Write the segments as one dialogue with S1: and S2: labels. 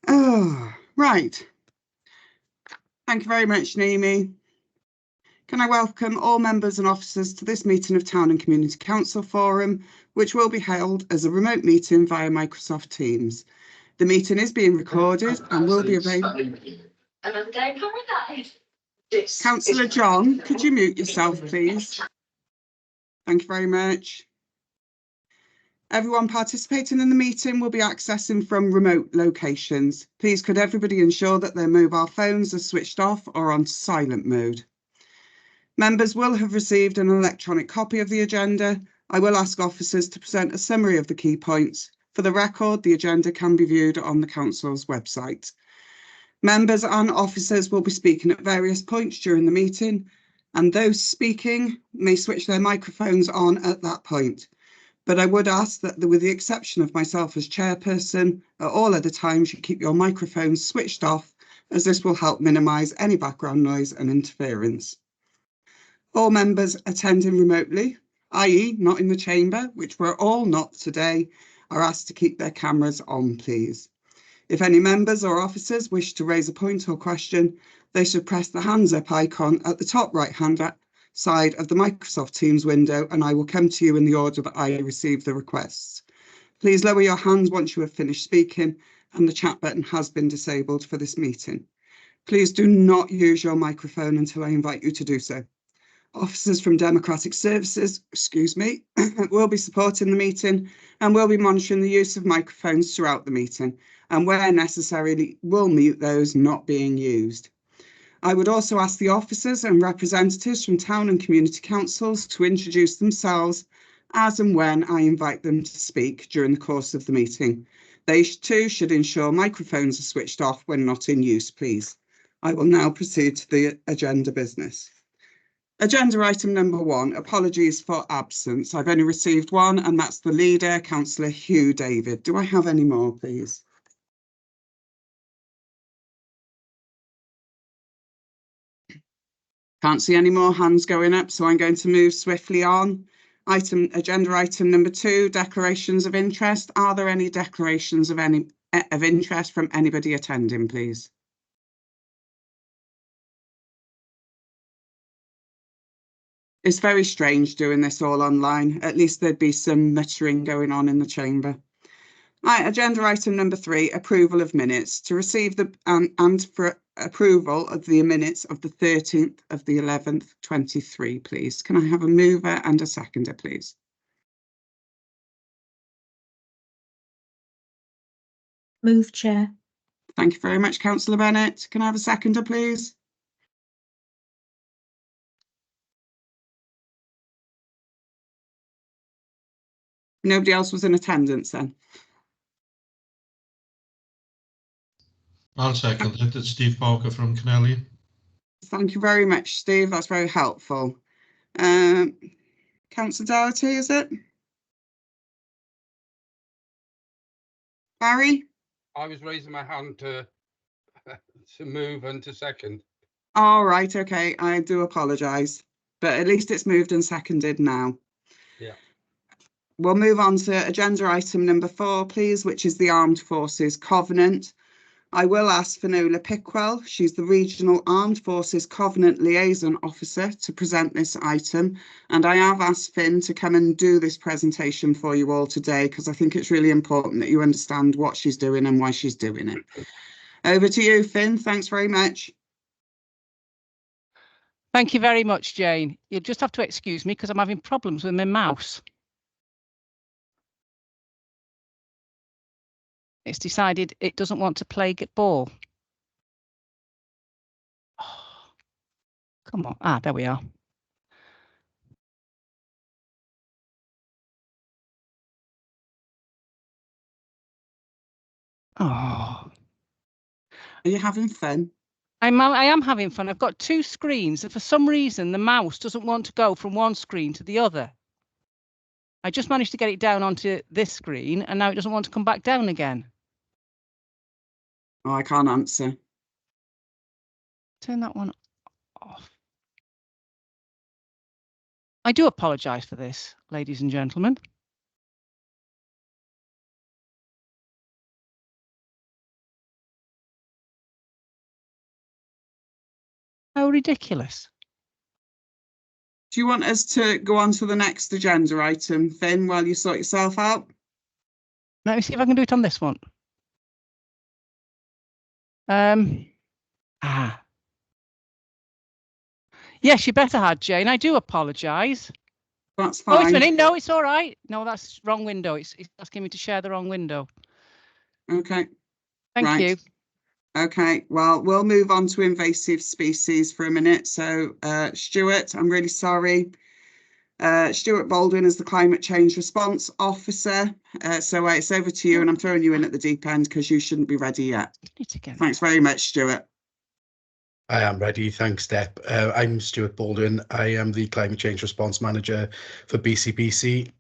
S1: Oh, right. Thank you very much, Naomi. Can I welcome all members and officers to this meeting of Town and Community Council Forum, which will be held as a remote meeting via Microsoft Teams. The meeting is being recorded and will be available. Councillor John, could you mute yourself, please? Thank you very much. Everyone participating in the meeting will be accessing from remote locations. Please could everybody ensure that their mobile phones are switched off or on silent mode. Members will have received an electronic copy of the agenda. I will ask officers to present a summary of the key points. For the record, the agenda can be viewed on the Council's website. Members and officers will be speaking at various points during the meeting, and those speaking may switch their microphones on at that point. But I would ask that, with the exception of myself as chairperson, at all other times you keep your microphones switched off, as this will help minimise any background noise and interference. All members attending remotely, i.e. not in the chamber, which we're all not today, are asked to keep their cameras on, please. If any members or officers wish to raise a point or question, they should press the hands up icon at the top right-hand side of the Microsoft Teams window, and I will come to you in the order that I receive the requests. Please lower your hands once you have finished speaking, and the chat button has been disabled for this meeting. Please do not use your microphone until I invite you to do so. Officers from Democratic Services, will be supporting the meeting and will be monitoring the use of microphones throughout the meeting, and where necessary will mute those not being used. I would also ask the officers and representatives from town and community councils to introduce themselves as and when I invite them to speak during the course of the meeting. They too should ensure microphones are switched off when not in use, please. I will now proceed to the agenda business. Agenda item number 1, apologies for absence. I've only received one, and that's the leader, Councillor Hugh David. Do I have any more, please? Can't see any more hands going up, so I'm going to move swiftly on. Agenda item number 2, declarations of interest. Are there any declarations of interest from anybody attending, please? It's very strange doing this all online. At least there'd be some muttering going on in the chamber. Right, agenda item number 3, approval of minutes. To receive the and for approval of the minutes of the 13th of the 11th, 23, please. Can I have a mover and a seconder, please?
S2: Move, Chair.
S1: Thank you very much, Councillor Bennett. Can I have a seconder, please? Nobody else was in attendance then?
S3: I'll second it. It's Steve Parker from Canellian.
S1: Thank you very much, Steve. That's very helpful. Councillor Doherty, is it? Barry?
S4: I was raising my hand to move and to second.
S1: All right, okay. I do apologise, but at least it's moved and seconded now.
S4: Yeah.
S1: We'll move on to agenda item number 4, please, which is the Armed Forces Covenant. I will ask Finola Pickwell, she's the Regional Armed Forces Covenant Liaison Officer, to present this item. And I have asked Finn to come and do this presentation for you all today, because I think it's really important that you understand what she's doing and why she's doing it. Over to you, Finn. Thanks very much.
S5: Thank you very much, Jane. You'll just have to excuse me because I'm having problems with my mouse. It's decided it doesn't want to play ball. Oh, come on. Ah, there we are. Oh.
S1: Are you having fun?
S5: I am having fun. I've got 2 screens, and for some reason the mouse doesn't want to go from one screen to the other. I just managed to get it down onto this screen, and now it doesn't want to come back down again.
S1: Oh, I can't answer.
S5: Turn that one off. I do apologise for this, ladies and gentlemen. ridiculous.
S1: Do you want us to go on to the next agenda item, Finn, while you sort yourself out?
S5: Let me see if I can do it on this one. Yes, you better had, Jane. I do apologise.
S1: That's
S5: Oh, wait a
S1: fine.
S5: minute. No, it's all right. No, that's wrong window. It's asking me to share the wrong window.
S1: Okay.
S5: Thank
S1: Right.
S5: you.
S1: Okay, well, we'll move on to invasive species for a minute. So, Stuart, I'm really sorry. Stuart Baldwin is the Climate Change Response Officer. So it's over to you, and I'm throwing you in at the deep end because you shouldn't be ready yet. Thanks very much, Stuart.
S6: I am ready. Thanks, Deb. I'm Stuart Baldwin. I am the Climate Change Response Manager for BCBC.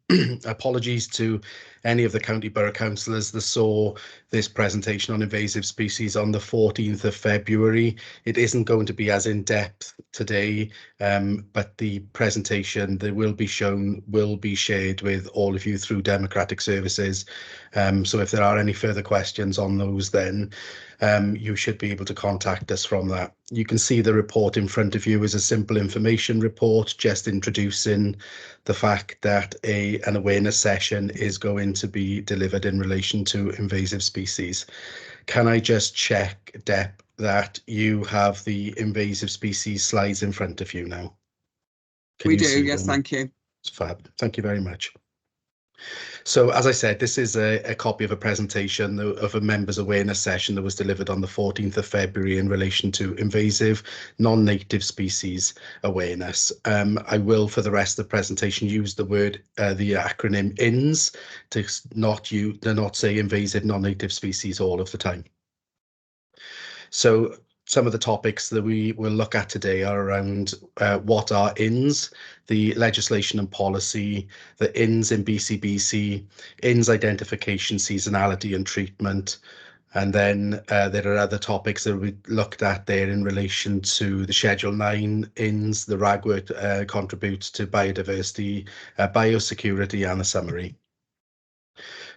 S6: Apologies to any of the county borough councillors that saw this presentation on invasive species on the 14th of February. It isn't going to be as in-depth today, but the presentation that will be shown will be shared with all of you through Democratic Services. So if there are any further questions on those, then you should be able to contact us from that. You can see the report in front of you is a simple information report, just introducing the fact that an awareness session is going to be delivered in relation to invasive species. Can I just check, Deb, that you have the invasive species slides in front of you now?
S1: We do, yes, thank you.
S6: It's fab. Thank you very much. So, as I said, this is a copy of a presentation of a members awareness session that was delivered on the 14th of February in relation to invasive non-native species awareness. I will, for the rest of the presentation, use the acronym INS to not say invasive non-native species all of the time. So, some of the topics that we will look at today are around what are INS, the legislation and policy, the INS in BCBC, INS identification, seasonality and treatment. And then there are other topics that we looked at there in relation to the Schedule 9 INS, the RAGWORT contributes to biodiversity, biosecurity and a summary.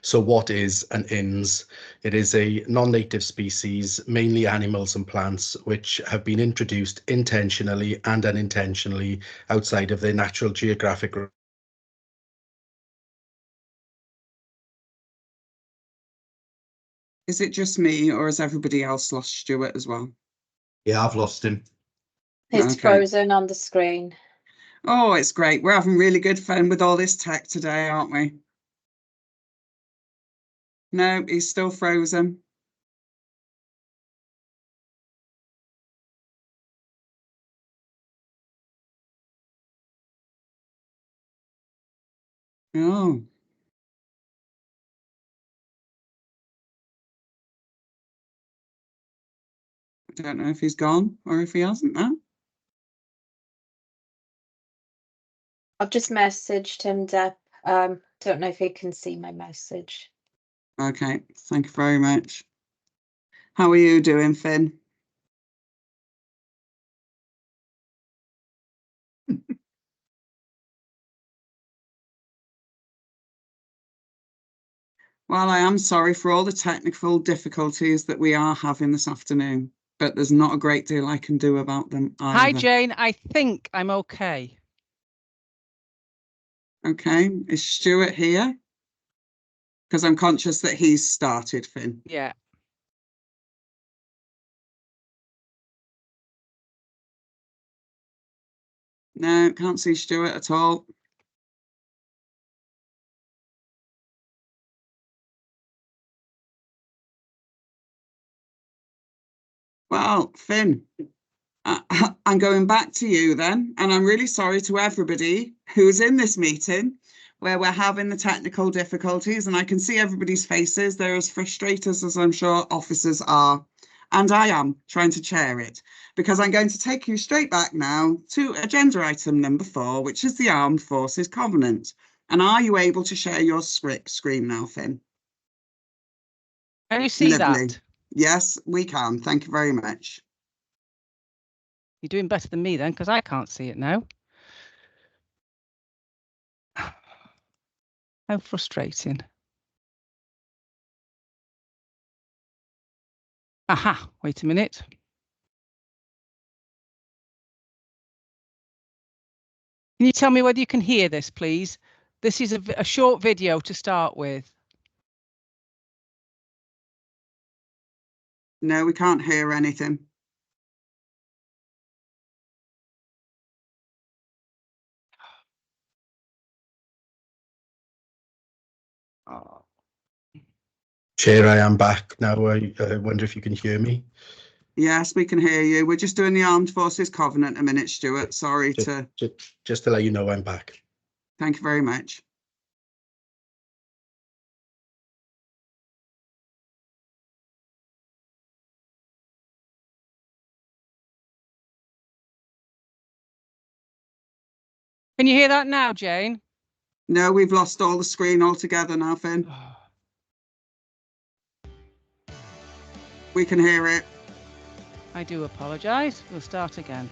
S6: So what is an INS? It is a non-native species, mainly animals and plants, which have been introduced intentionally and unintentionally outside of their natural geographic.
S1: Is it just me, or has everybody else lost Stuart as well?
S7: Yeah, I've lost him.
S2: It's
S1: Okay.
S2: frozen on the screen.
S1: Oh, it's great. We're having really good fun with all this tech today, aren't we? No, he's still frozen. Oh. I don't know if he's gone or if he hasn't now.
S2: I've just messaged him, Deb. Don't know if he can see my message.
S1: Okay, thank you very much. How are you doing, Finn? Well, I am sorry for all the technical difficulties that we are having this afternoon, but there's not a great deal I can do about them either.
S5: Hi, Jane. I think I'm okay.
S1: Okay, is Stuart here? Because I'm conscious that he's started, Finn.
S5: Yeah.
S1: No, can't see Stuart at all. Well, Finn, I'm going back to you then, and I'm really sorry to everybody who's in this meeting where we're having the technical difficulties, and I can see everybody's faces. They're as frustrated as I'm sure officers are, and I am trying to chair it, because I'm going to take you straight back now to agenda item number 4, which is the Armed Forces Covenant. And are you able to share your screen now, Finn?
S5: Can you see
S1: Lovely.
S5: that?
S1: Yes, we can. Thank you very much.
S5: You're doing better than me then, because I can't see it now. How frustrating. Aha, wait a minute. Can you tell me whether you can hear this, please? This is a short video to start with.
S1: No, we can't hear anything.
S5: Oh.
S6: Chair, I am back now. I wonder if you can hear me.
S1: Yes, we can hear you. We're just doing the Armed Forces Covenant a minute, Stuart. Sorry to.
S6: Just to let you know I'm back.
S1: Thank you very much.
S5: Can you hear that now, Jane?
S1: No, we've lost all the screen altogether now, Finn. We can hear it.
S5: I do apologise. We'll start again.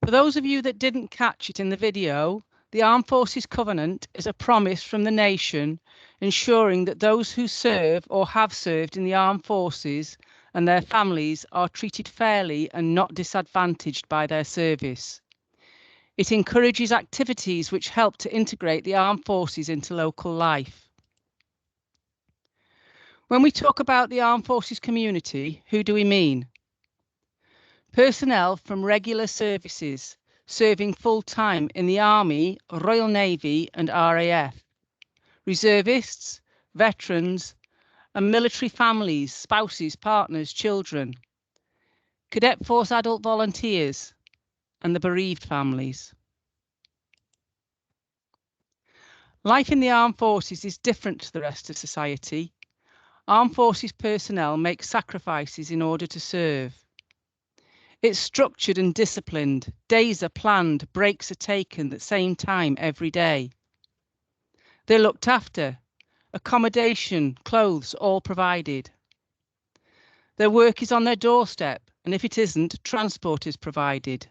S5: For those of you that didn't catch it in the video, the Armed Forces Covenant is a promise from the nation ensuring that those who serve or have served in the armed forces and their families are treated fairly and not disadvantaged by their service. It encourages activities which help to integrate the armed forces into local life. When we talk about the armed forces community, who do we mean? Personnel from regular services serving full-time in the Army, Royal Navy and RAF, reservists, veterans and military families, spouses, partners, children, Cadet Force adult volunteers and the bereaved families. Life in the armed forces is different to the rest of society. Armed forces personnel make sacrifices in order to serve. It's structured and disciplined. Days are planned, breaks are taken at the same time every day. They're looked after, accommodation, clothes, all provided. Their work is on their doorstep, and if it isn't, transport is provided.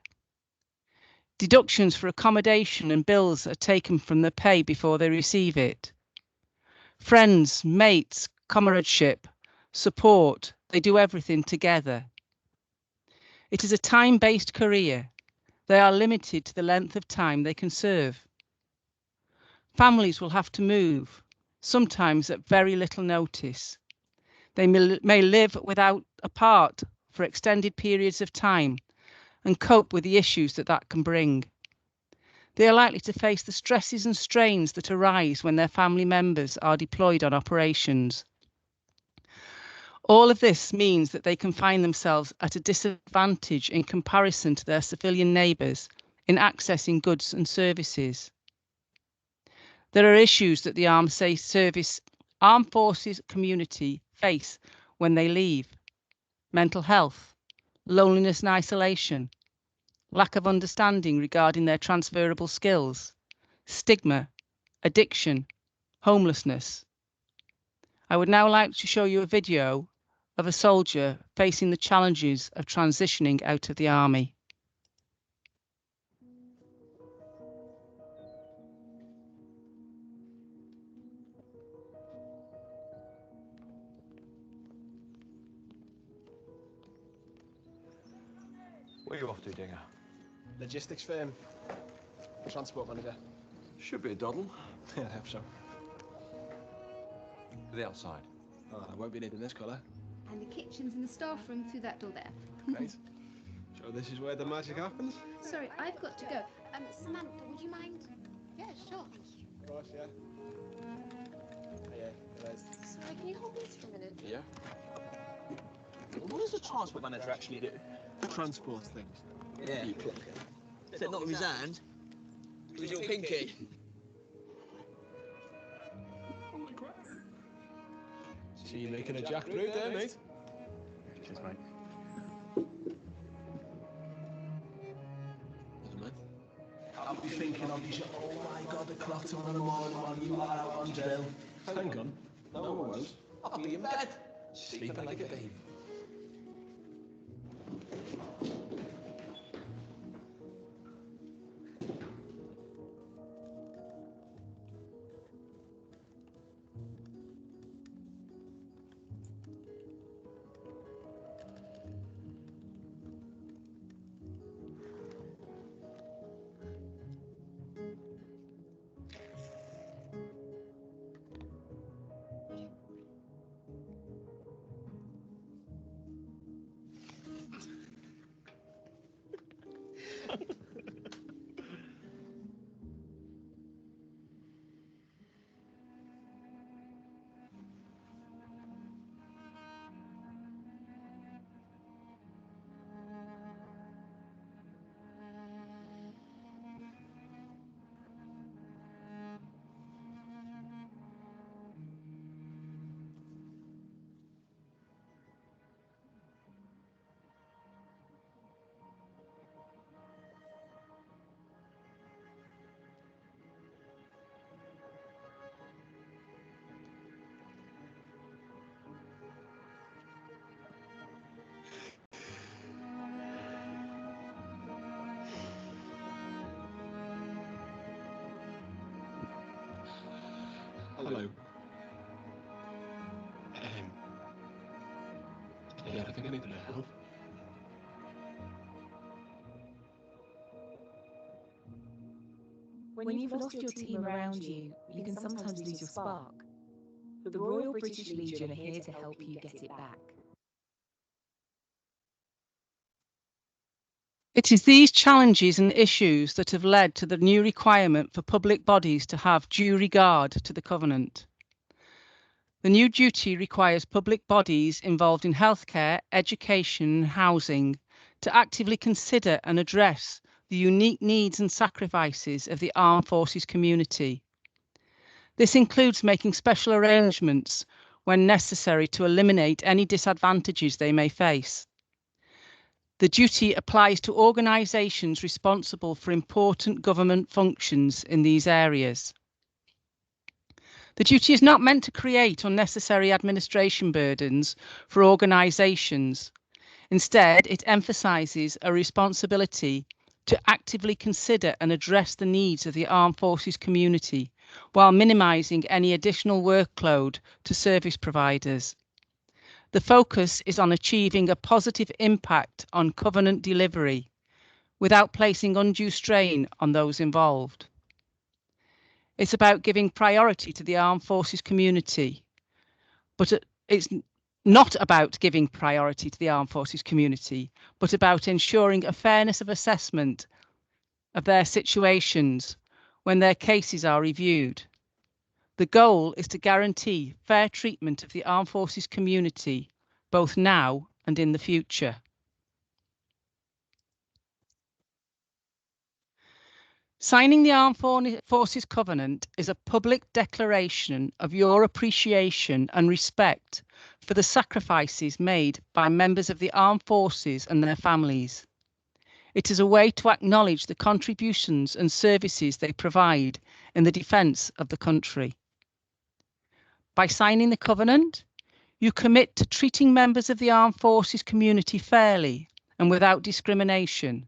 S5: Deductions for accommodation and bills are taken from their pay before they receive it. Friends, mates, comradeship, support, they do everything together. It is a time-based career. They are limited to the length of time they can serve. Families will have to move, sometimes at very little notice. They may live apart for extended periods of time and cope with the issues that can bring. They are likely to face the stresses and strains that arise when their family members are deployed on operations. All of this means that they can find themselves at a disadvantage in comparison to their civilian neighbours in accessing goods and services. There are issues that the armed forces community face when they leave: mental health, loneliness and isolation, lack of understanding regarding their transferable skills, stigma, addiction, homelessness. I would now like to show you a video of a soldier facing the challenges of transitioning out of the army.
S8: Where are you off to, Dinger?
S9: Logistics firm. Transport manager.
S8: Should be a doddle.
S9: Yeah, I hope so.
S8: To the outside.
S9: Oh, I won't be needing this colour.
S10: And the kitchen's in the staff room through that door there.
S9: Great. So this is where the magic happens?
S10: Sorry, I've got to go. Samantha, would you mind? Yeah, sure.
S9: Of course, yeah.
S2: Sorry, can you hold this for a minute?
S9: Yeah. What does the transport manager actually do? Transport things. Yeah. You clunker. Is it not with his hand? With your pinky?
S3: Holy crap.
S9: See you making a jackfruit there, mate.
S7: Cheers, mate.
S9: I'll be thinking of you. Oh my God, the clock's on in the morning while you are out on drill. Hang on. No, I won't. I'll be in bed, sleeping like a baby. Hello. Yeah, I think I need a bit of help.
S11: When you've lost your team around you, you can sometimes lose your spark. The Royal British Legion are here to help you get it back.
S5: It is these challenges and issues that have led to the new requirement for public bodies to have due regard to the Covenant. The new duty requires public bodies involved in healthcare, education and housing to actively consider and address the unique needs and sacrifices of the armed forces community. This includes making special arrangements when necessary to eliminate any disadvantages they may face. The duty applies to organisations responsible for important government functions in these areas. The duty is not meant to create unnecessary administration burdens for organisations. Instead, it emphasises a responsibility to actively consider and address the needs of the armed forces community while minimising any additional workload to service providers. The focus is on achieving a positive impact on Covenant delivery without placing undue strain on those involved. It's about giving priority to the armed forces community, but it's not about giving priority to the armed forces community, but about ensuring a fairness of assessment of their situations when their cases are reviewed. The goal is to guarantee fair treatment of the armed forces community, both now and in the future. Signing the Armed Forces Covenant is a public declaration of your appreciation and respect for the sacrifices made by members of the armed forces and their families. It is a way to acknowledge the contributions and services they provide in the defence of the country. By signing the Covenant, you commit to treating members of the armed forces community fairly and without discrimination.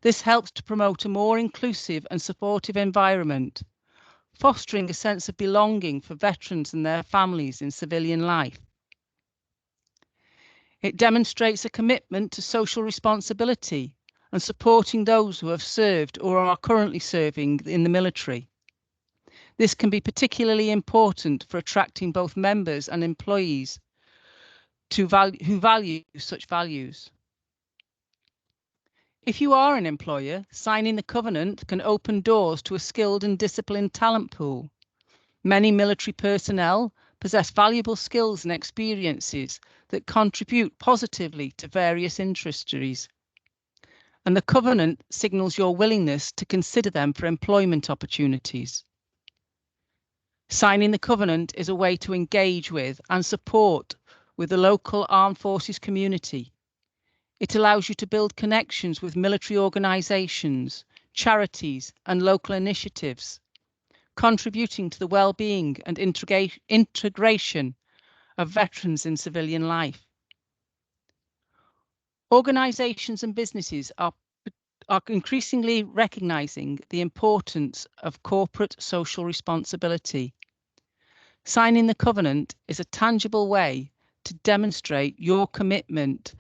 S5: This helps to promote a more inclusive and supportive environment, fostering a sense of belonging for veterans and their families in civilian life. It demonstrates a commitment to social responsibility and supporting those who have served or are currently serving in the military. This can be particularly important for attracting both members and employees who value such values. If you are an employer, signing the covenant can open doors to a skilled and disciplined talent pool. Many military personnel possess valuable skills and experiences that contribute positively to various industries, and the covenant signals your willingness to consider them for employment opportunities. Signing the covenant is a way to engage with and support with the local armed forces community. It allows you to build connections with military organisations, charities and local initiatives, contributing to the well-being and integration of veterans in civilian life. Organisations and businesses are increasingly recognising the importance of corporate social responsibility. Signing the covenant is a tangible way to demonstrate your commitment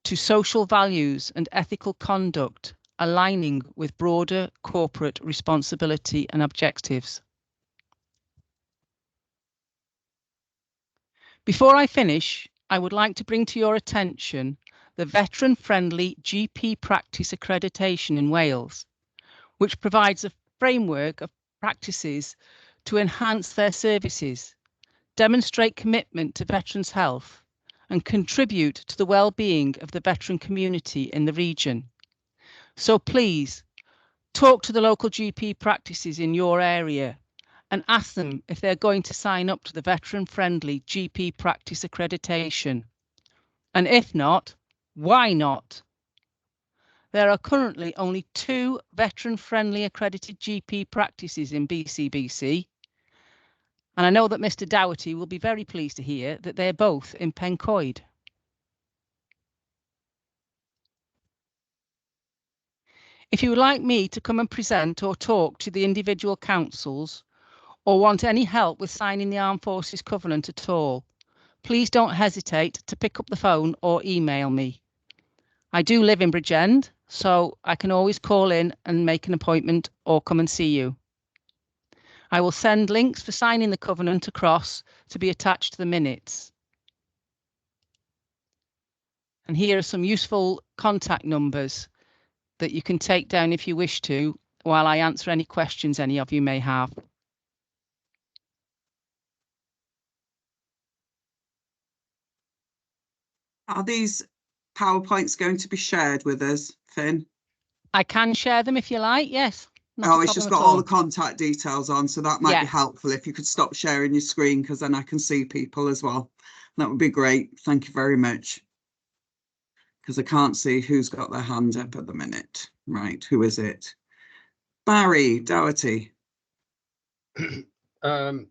S5: to social values and ethical conduct, aligning with broader corporate responsibility and objectives. Before I finish, I would like to bring to your attention the veteran-friendly GP practice accreditation in Wales, which provides a framework of practices to enhance their services, demonstrate commitment to veterans' health, and contribute to the well-being of the veteran community in the region. So please, talk to the local GP practices in your area and ask them if they're going to sign up to the veteran-friendly GP practice accreditation. And if not, why not? There are currently only 2 veteran-friendly accredited GP practices in BCBC, and I know that Mr. Dougherty will be very pleased to hear that they're both in Pencoed. If you would like me to come and present or talk to the individual councils, or want any help with signing the Armed Forces Covenant at all, please don't hesitate to pick up the phone or email me. I do live in Bridgend, so I can always call in and make an appointment or come and see you. I will send links for signing the covenant across to be attached to the minutes. And here are some useful contact numbers that you can take down if you wish to, while I answer any questions any of you may have.
S1: Are these PowerPoints going to be shared with us, Finn?
S5: I can share them if you like, yes.
S1: Oh, it's just got all the contact details on, so that might be helpful if you could stop sharing your screen, because then I can see people as well. That would be great. Thank you very much. Because I can't see who's got their hand up at the minute. Right, who is it? Barry Dougherty.
S4: I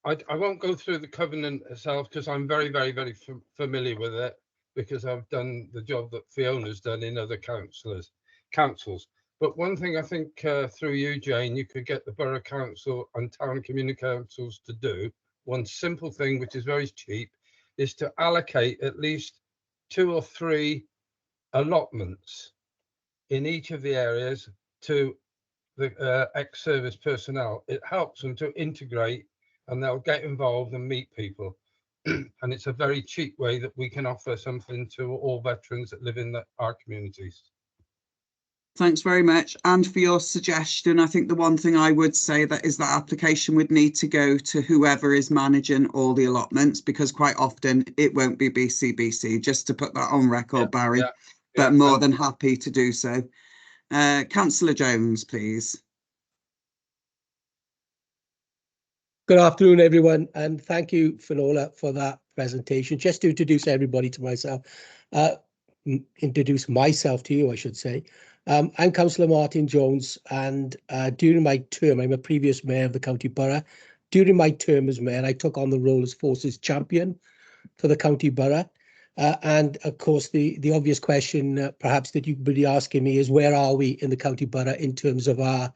S4: won't go through the covenant itself because I'm very familiar with it, because I've done the job that Fiona's done in other councils. But one thing I think through you, Jane, you could get the Borough Council and Town Community Councils to do, one simple thing which is very cheap, is to allocate at least 2 or 3 allotments in each of the areas to the ex-service personnel. It helps them to integrate and they'll get involved and meet people. And it's a very cheap way that we can offer something to all veterans that live in our communities.
S1: Thanks very much. And for your suggestion, I think the one thing I would say that is that application would need to go to whoever is managing all the allotments, because quite often it won't be BCBC, just to put that on record, Barry, but more than happy to do so. Councillor Jones, please.
S12: Good afternoon, everyone, and thank you, Finola, for that presentation. Just to introduce everybody to myself, introduce myself to you, I should say. I'm Councillor Martin Jones, and during my term, I'm a previous mayor of the county borough. During my term as mayor, I took on the role as forces champion for the county borough. And of course, the obvious question perhaps that you could be asking me is, where are we in the county borough in terms of our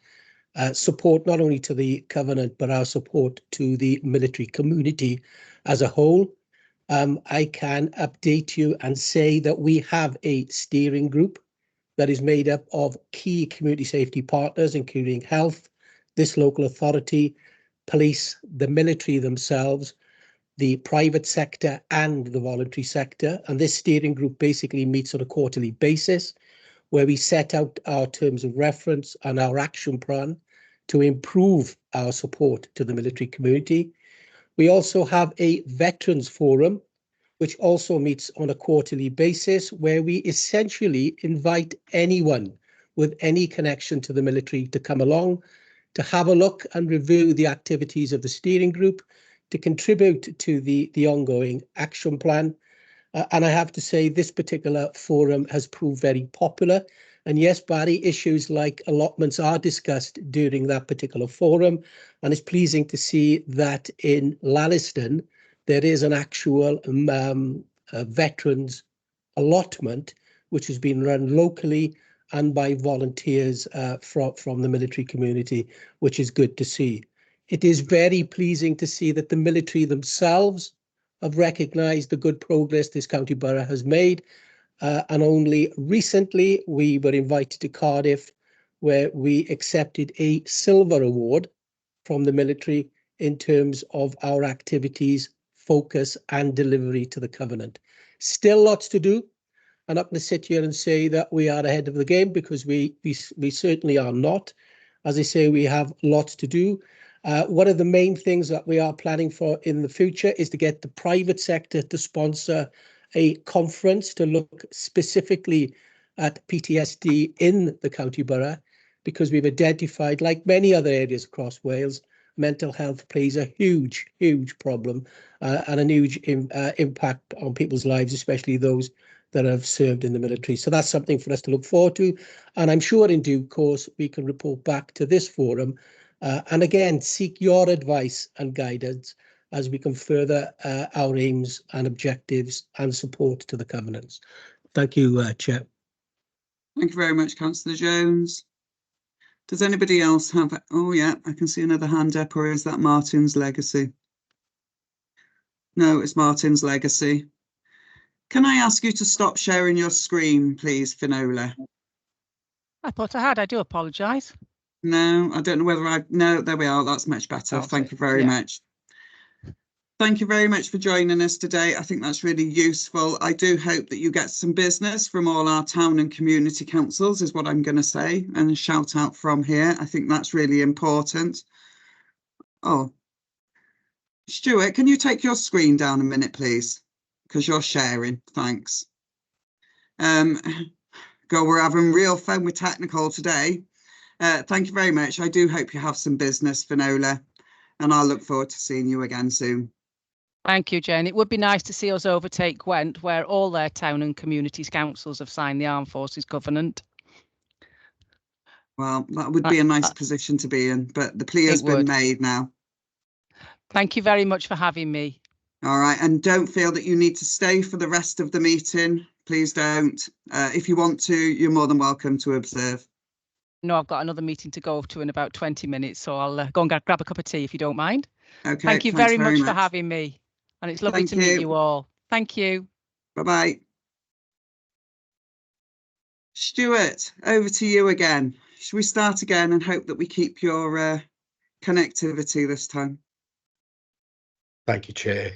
S12: support, not only to the covenant, but our support to the military community as a whole? I can update you and say that we have a steering group that is made up of key community safety partners, including health, this local authority, police, the military themselves, the private sector and the voluntary sector. And this steering group basically meets on a quarterly basis where we set out our terms of reference and our action plan to improve our support to the military community. We also have a veterans forum, which also meets on a quarterly basis, where we essentially invite anyone with any connection to the military to come along, to have a look and review the activities of the steering group, to contribute to the ongoing action plan. And I have to say, this particular forum has proved very popular. And yes, Barry, issues like allotments are discussed during that particular forum. And it's pleasing to see that in Laliston, there is an actual veterans allotment, which has been run locally and by volunteers from the military community, which is good to see. It is very pleasing to see that the military themselves have recognised the good progress this county borough has made. And only recently we were invited to Cardiff, where we accepted a silver award from the military in terms of our activities, focus and delivery to the Covenant. Still lots to do. I'm not going to sit here and say that we are ahead of the game, because we certainly are not. As I say, we have lots to do. One of the main things that we are planning for in the future is to get the private sector to sponsor a conference to look specifically at PTSD in the county borough, because we've identified, like many other areas across Wales, mental health plays a huge, huge problem and a huge impact on people's lives, especially those that have served in the military. So that's something for us to look forward to. And I'm sure in due course, we can report back to this forum and again, seek your advice and guidance as we can further our aims and objectives and support to the Covenants. Thank you, Chair.
S1: Thank you very much, Councillor Jones. Does anybody else have? Oh, yeah, I can see another hand up. Or is that Martin's Legacy? No, it's Martin's Legacy. Can I ask you to stop sharing your screen, please, Finola?
S5: I thought I had. I do apologise.
S1: No, I don't know whether I... No, there we are. That's much better.
S5: Okay.
S1: Thank you very much. Thank you very much for joining us today. I think that's really useful. I do hope that you get some business from all our town and community councils, is what I'm going to say, and a shout out from here. I think that's really important. Oh, Stuart, can you take your screen down a minute, please? Because you're sharing. Thanks. We're having real fun with technical today. Thank you very much. I do hope you have some business, Finola, and I'll look forward to seeing you again soon.
S5: Thank you, Jane. It would be nice to see us overtake Gwent, where all their town and communities councils have signed the Armed Forces Covenant.
S1: Well, that would be a nice position to be in, but the plea has been made now.
S5: Thank you very much for having me.
S1: All right, and don't feel that you need to stay for the rest of the meeting. Please don't. If you want to, you're more than welcome to observe.
S5: No, I've got another meeting to go to in about 20 minutes, so I'll go and grab a cup of tea if you don't mind.
S1: Okay.
S5: Thank you very much for having me, and it's lovely to meet you all. Thank you.
S1: Bye-bye. Stuart, over to you again. Should we start again and hope that we keep your connectivity this time?
S6: Thank you, Chair.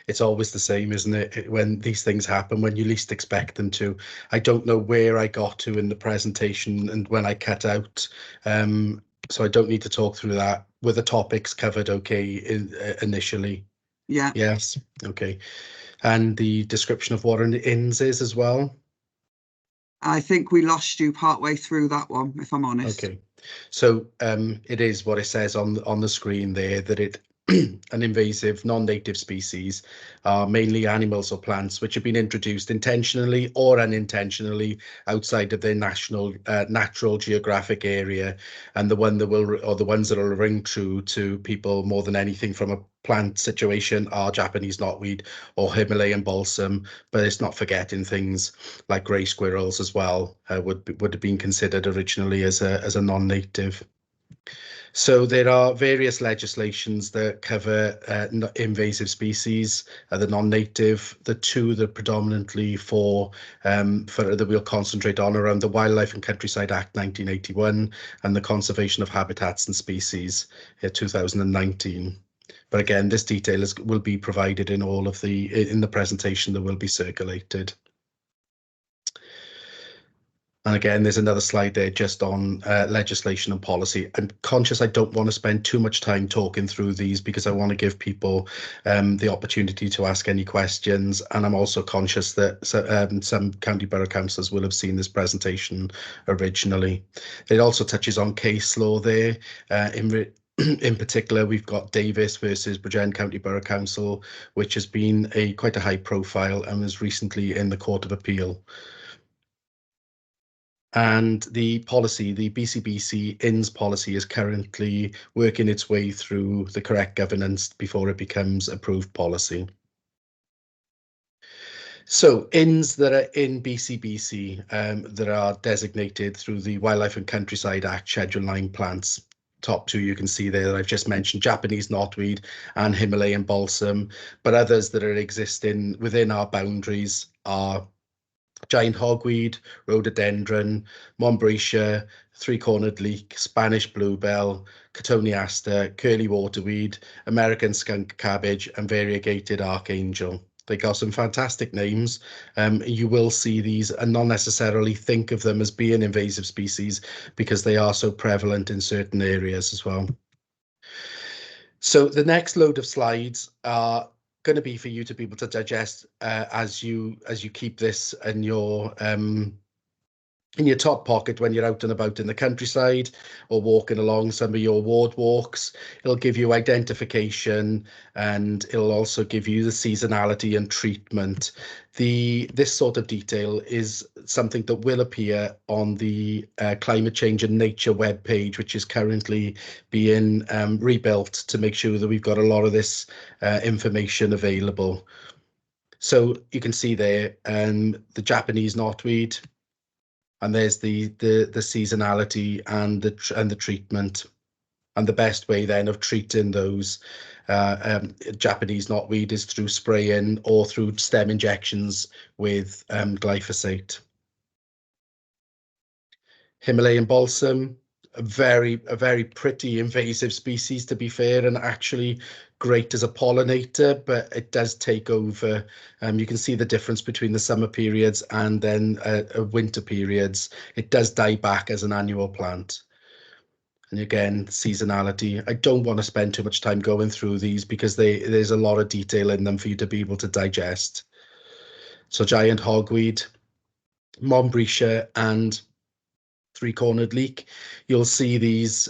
S6: It's always the same, isn't it? When these things happen, when you least expect them to. I don't know where I got to in the presentation and when I cut out. So I don't need to talk through that. Were the topics covered okay initially?
S1: Yeah.
S6: Yes. Okay. And the description of what an INS is as well? I
S1: think we lost you partway through that one, if I'm honest.
S6: Okay. So it is what it says on the screen there, that it an invasive non-native species are mainly animals or plants which have been introduced intentionally or unintentionally outside of their natural geographic area, and the ones that will ring true to people more than anything from a plant situation are Japanese knotweed or Himalayan balsam, but it's not forgetting things like grey squirrels as well would have been considered originally as a non-native. So there are various legislations that cover invasive species, the non-native, the two that predominantly for that we'll concentrate on around the Wildlife and Countryside Act 1981 and the Conservation of Habitats and Species 2019. But again, this detail will be provided in all of in the presentation that will be circulated. And again, there's another slide there just on legislation and policy. I'm conscious I don't want to spend too much time talking through these because I want to give people the opportunity to ask any questions. And I'm also conscious that some county borough councillors will have seen this presentation originally. It also touches on case law there. In particular, we've got Davis versus Bridgend County Borough Council, which has been quite a high profile and was recently in the Court of Appeal. And the policy, the BCBC INS policy, is currently working its way through the correct governance before it becomes approved policy. So INS that are in BCBC that are designated through the Wildlife and Countryside Act Schedule 9 plants. Top two you can see there that I've just mentioned, Japanese knotweed and Himalayan balsam, but others that are existing within our boundaries are giant hogweed, rhododendron, Montbretia, three-cornered leek, Spanish bluebell, cotoneaster, curly waterweed, American skunk cabbage, and variegated archangel. They got some fantastic names. You will see these and not necessarily think of them as being invasive species because they are so prevalent in certain areas as well. So the next load of slides are going to be for you to be able to digest as you keep this in your top pocket when you're out and about in the countryside or walking along some of your ward walks. It'll give you identification and it'll also give you the seasonality and treatment. This sort of detail is something that will appear on the Climate Change and Nature webpage, which is currently being rebuilt to make sure that we've got a lot of this information available. So you can see there the Japanese knotweed, and there's the seasonality and the treatment, and the best way then of treating those Japanese knotweed is through spraying or through stem injections with glyphosate. Himalayan balsam, a very pretty invasive species, to be fair, and actually great as a pollinator, but it does take over. You can see the difference between the summer periods and then winter periods. It does die back as an annual plant. And again, seasonality. I don't want to spend too much time going through these because there's a lot of detail in them for you to be able to digest. So giant hogweed, Montbretia and three-cornered leek. You'll see these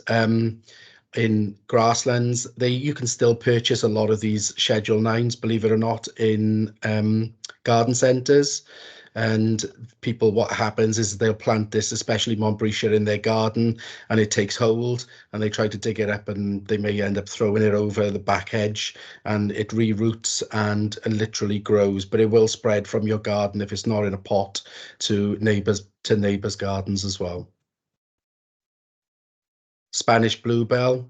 S6: in grasslands. You can still purchase a lot of these Schedule 9s, believe it or not, in garden centres. And people, what happens is they'll plant this, especially Montbretia, in their garden, and it takes hold, and they try to dig it up, and they may end up throwing it over the back hedge, and it reroots and literally grows. But it will spread from your garden if it's not in a pot to neighbours' gardens as well. Spanish bluebell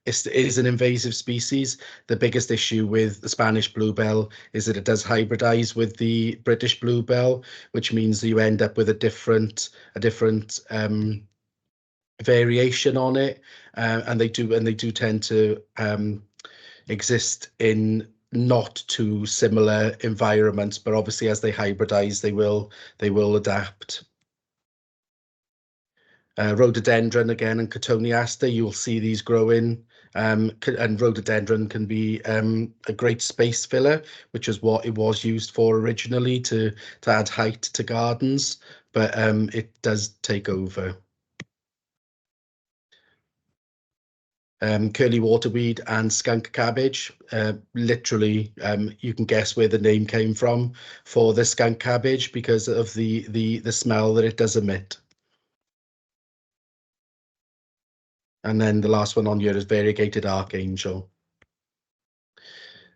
S6: is an invasive species. The biggest issue with the Spanish bluebell is that it does hybridize with the British bluebell, which means that you end up with a different variation on it, and they do tend to exist in not too similar environments, but obviously as they hybridize, they will adapt. Rhododendron again and cotoneaster, you'll see these growing, and rhododendron can be a great space filler, which is what it was used for originally, to add height to gardens, but it does take over. Curly waterweed and skunk cabbage, literally you can guess where the name came from for the skunk cabbage because of the smell that it does emit. And then the last one on here is variegated archangel.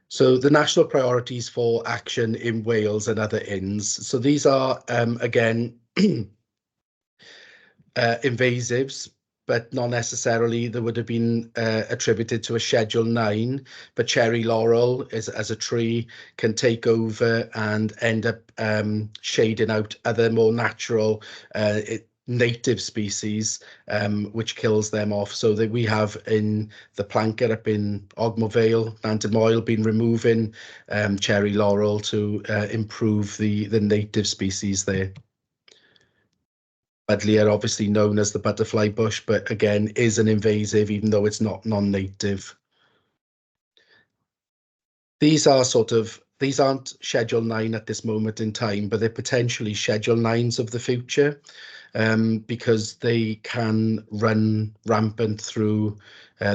S6: So the national priorities for action in Wales and other INS. So these are, again, invasives. but not necessarily that would have been attributed to a Schedule 9. But cherry laurel as a tree can take over and end up shading out other more natural native species, which kills them off. So that we have in the Planker up in Ogmore Vale, Nantymoyle, been removing cherry laurel to improve the native species there. Buddleia, obviously known as the butterfly bush, but again is an invasive, even though it's not non-native. These aren't Schedule 9 at this moment in time, but they're potentially Schedule 9s of the future, because they can run rampant through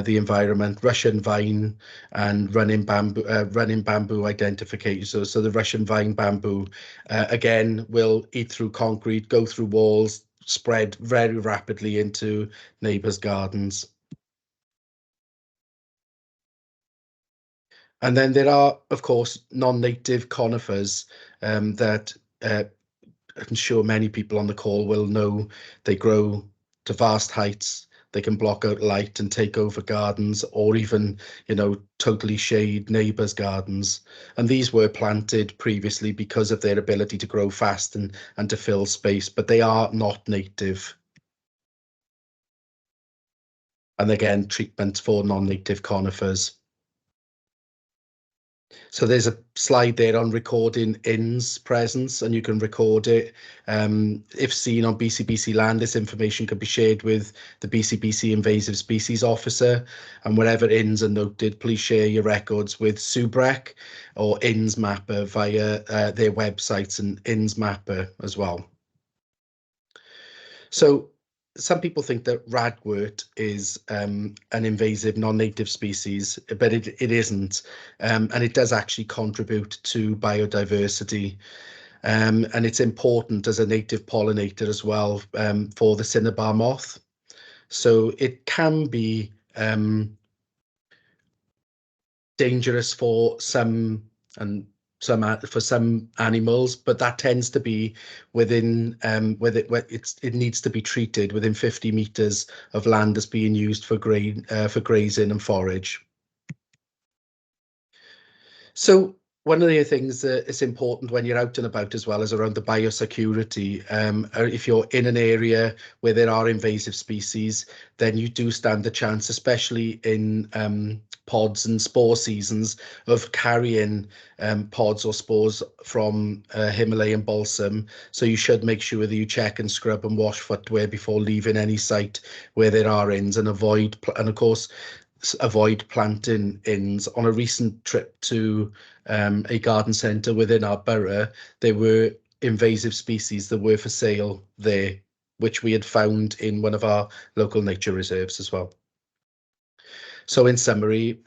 S6: the environment. Russian vine and running bamboo identification. So the Russian vine bamboo, again, will eat through concrete, go through walls, spread very rapidly into neighbours' gardens. And then there are, of course, non-native conifers that I'm sure many people on the call will know. They grow to vast heights. They can block out light and take over gardens, or even, totally shade neighbours' gardens. And these were planted previously because of their ability to grow fast and to fill space, but they are not native. And again, treatment for non-native conifers. So there's a slide there on recording INS presence, and you can record it. If seen on BCBC land, this information can be shared with the BCBC Invasive Species Officer. And wherever INS are noted, please share your records with SUBREC or INS Mapper via their websites and INS Mapper as well. So some people think that ragwort is an invasive non-native species, but it isn't, and it does actually contribute to biodiversity, and it's important as a native pollinator as well for the cinnabar moth. So it can be dangerous for some animals, but that tends to be within it needs to be treated within 50 meters of land that's being used for grazing and forage. So one of the things that is important when you're out and about as well is around the biosecurity. If you're in an area where there are invasive species, then you do stand a chance, especially in pods and spore seasons, of carrying pods or spores from Himalayan balsam. So you should make sure that you check and scrub and wash footwear before leaving any site where there are INS, and avoid planting INS. On a recent trip to a garden centre within our borough, there were invasive species that were for sale there, which we had found in one of our local nature reserves as well. So in summary,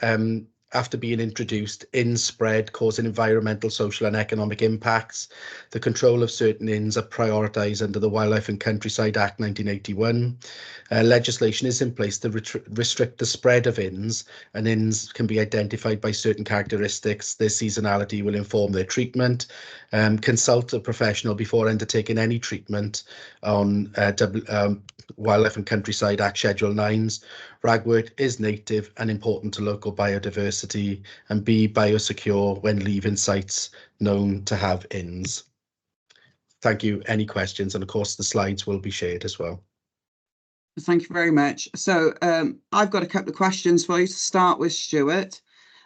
S6: after being introduced, INS spread, causing environmental, social and economic impacts. The control of certain INS are prioritised under the Wildlife and Countryside Act 1981. Legislation is in place to restrict the spread of INS, and INS can be identified by certain characteristics. Their seasonality will inform their treatment. Consult a professional before undertaking any treatment on Wildlife and Countryside Act Schedule 9s. Ragwort is native and important to local biodiversity, and be biosecure when leaving sites known to have INS. Thank you. Any questions? And of course, the slides will be shared as well.
S1: Thank you very much. So I've got a couple of questions for you to start with, Stuart.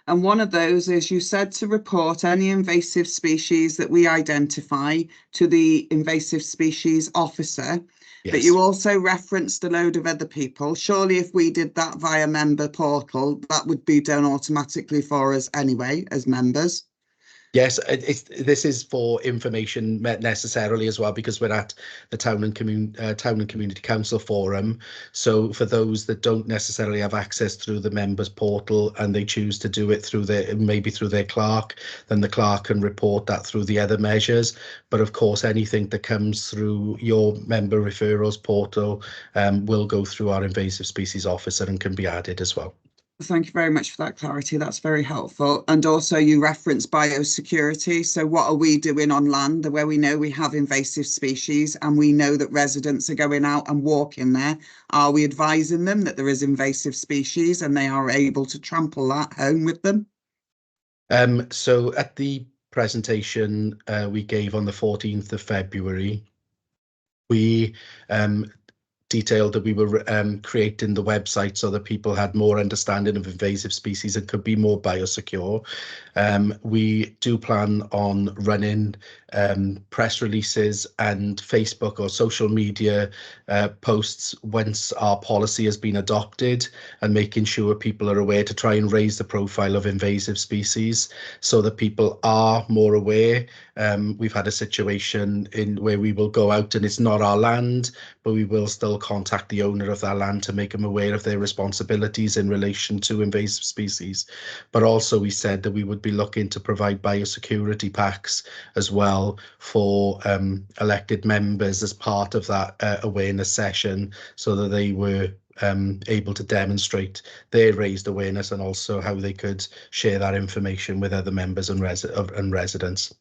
S1: And one of those is, you said to report any invasive species that we identify to the invasive species officer. Yes. But you also referenced a load of other people. Surely if we did that via member portal, that would be done automatically for us anyway, as members.
S6: Yes, this is for information necessarily as well, because we're at the Town and Community Council Forum. So for those that don't necessarily have access through the members portal and they choose to do it through maybe through their clerk, then the clerk can report that through the other measures. But of course, anything that comes through your member referrals portal will go through our invasive species officer and can be added as well.
S1: Thank you very much for that clarity. That's very helpful. And also you referenced biosecurity. So what are we doing on land where we know we have invasive species and we know that residents are going out and walking there? Are we advising them that there is invasive species and they are able to trample that home with them?
S6: So at the presentation we gave on the 14th of February, we detailed that we were creating the website so that people had more understanding of invasive species and could be more biosecure. We do plan on running press releases and Facebook or social media posts once our policy has been adopted, and making sure people are aware to try and raise the profile of invasive species so that people are more aware. We've had a situation where we will go out and it's not our land, but we will still contact the owner of that land to make them aware of their responsibilities in relation to invasive species. But also we said that we would be looking to provide biosecurity packs as well for elected members as part of that awareness session, so that they were able to demonstrate their raised awareness and also how they could share that information with other members and residents.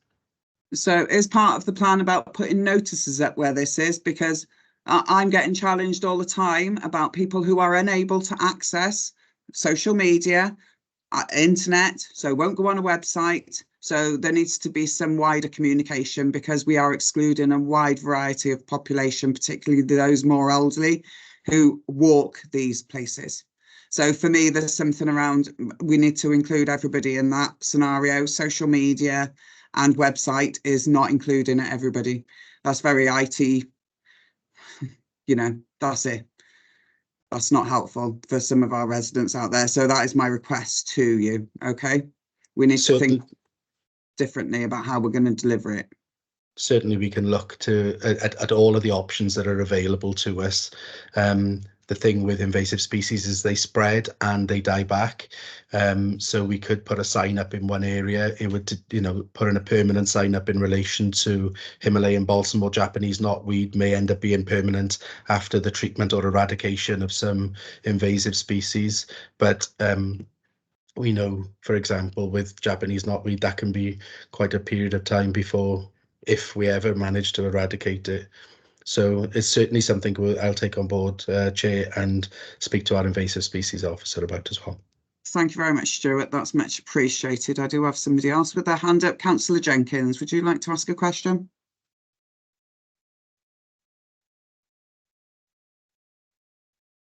S1: So is part of the plan about putting notices up where this is? Because I'm getting challenged all the time about people who are unable to access social media, internet, so won't go on a website. So there needs to be some wider communication, because we are excluding a wide variety of population, particularly those more elderly who walk these places. So for me, there's something around, we need to include everybody in that scenario. Social media and website is not including everybody. That's very IT, you know, that's it. That's not helpful for some of our residents out there. So that is my request to you. Okay. We need to think differently about how we're going to deliver it.
S6: Certainly we can look to at all of the options that are available to us. The thing with invasive species is they spread and they die back. So we could put a sign up in one area. It would, you know, put in a permanent sign up in relation to Himalayan balsam or Japanese knotweed may end up being permanent after the treatment or eradication of some invasive species. But we know, for example, with Japanese knotweed, that can be quite a period of time before, if we ever manage to eradicate it. So it's certainly something I'll take on board, Chair, and speak to our invasive species officer about as well.
S1: Thank you very much, Stuart. That's much appreciated. I do have somebody else with their hand up. Councillor Jenkins, would you like to ask a question?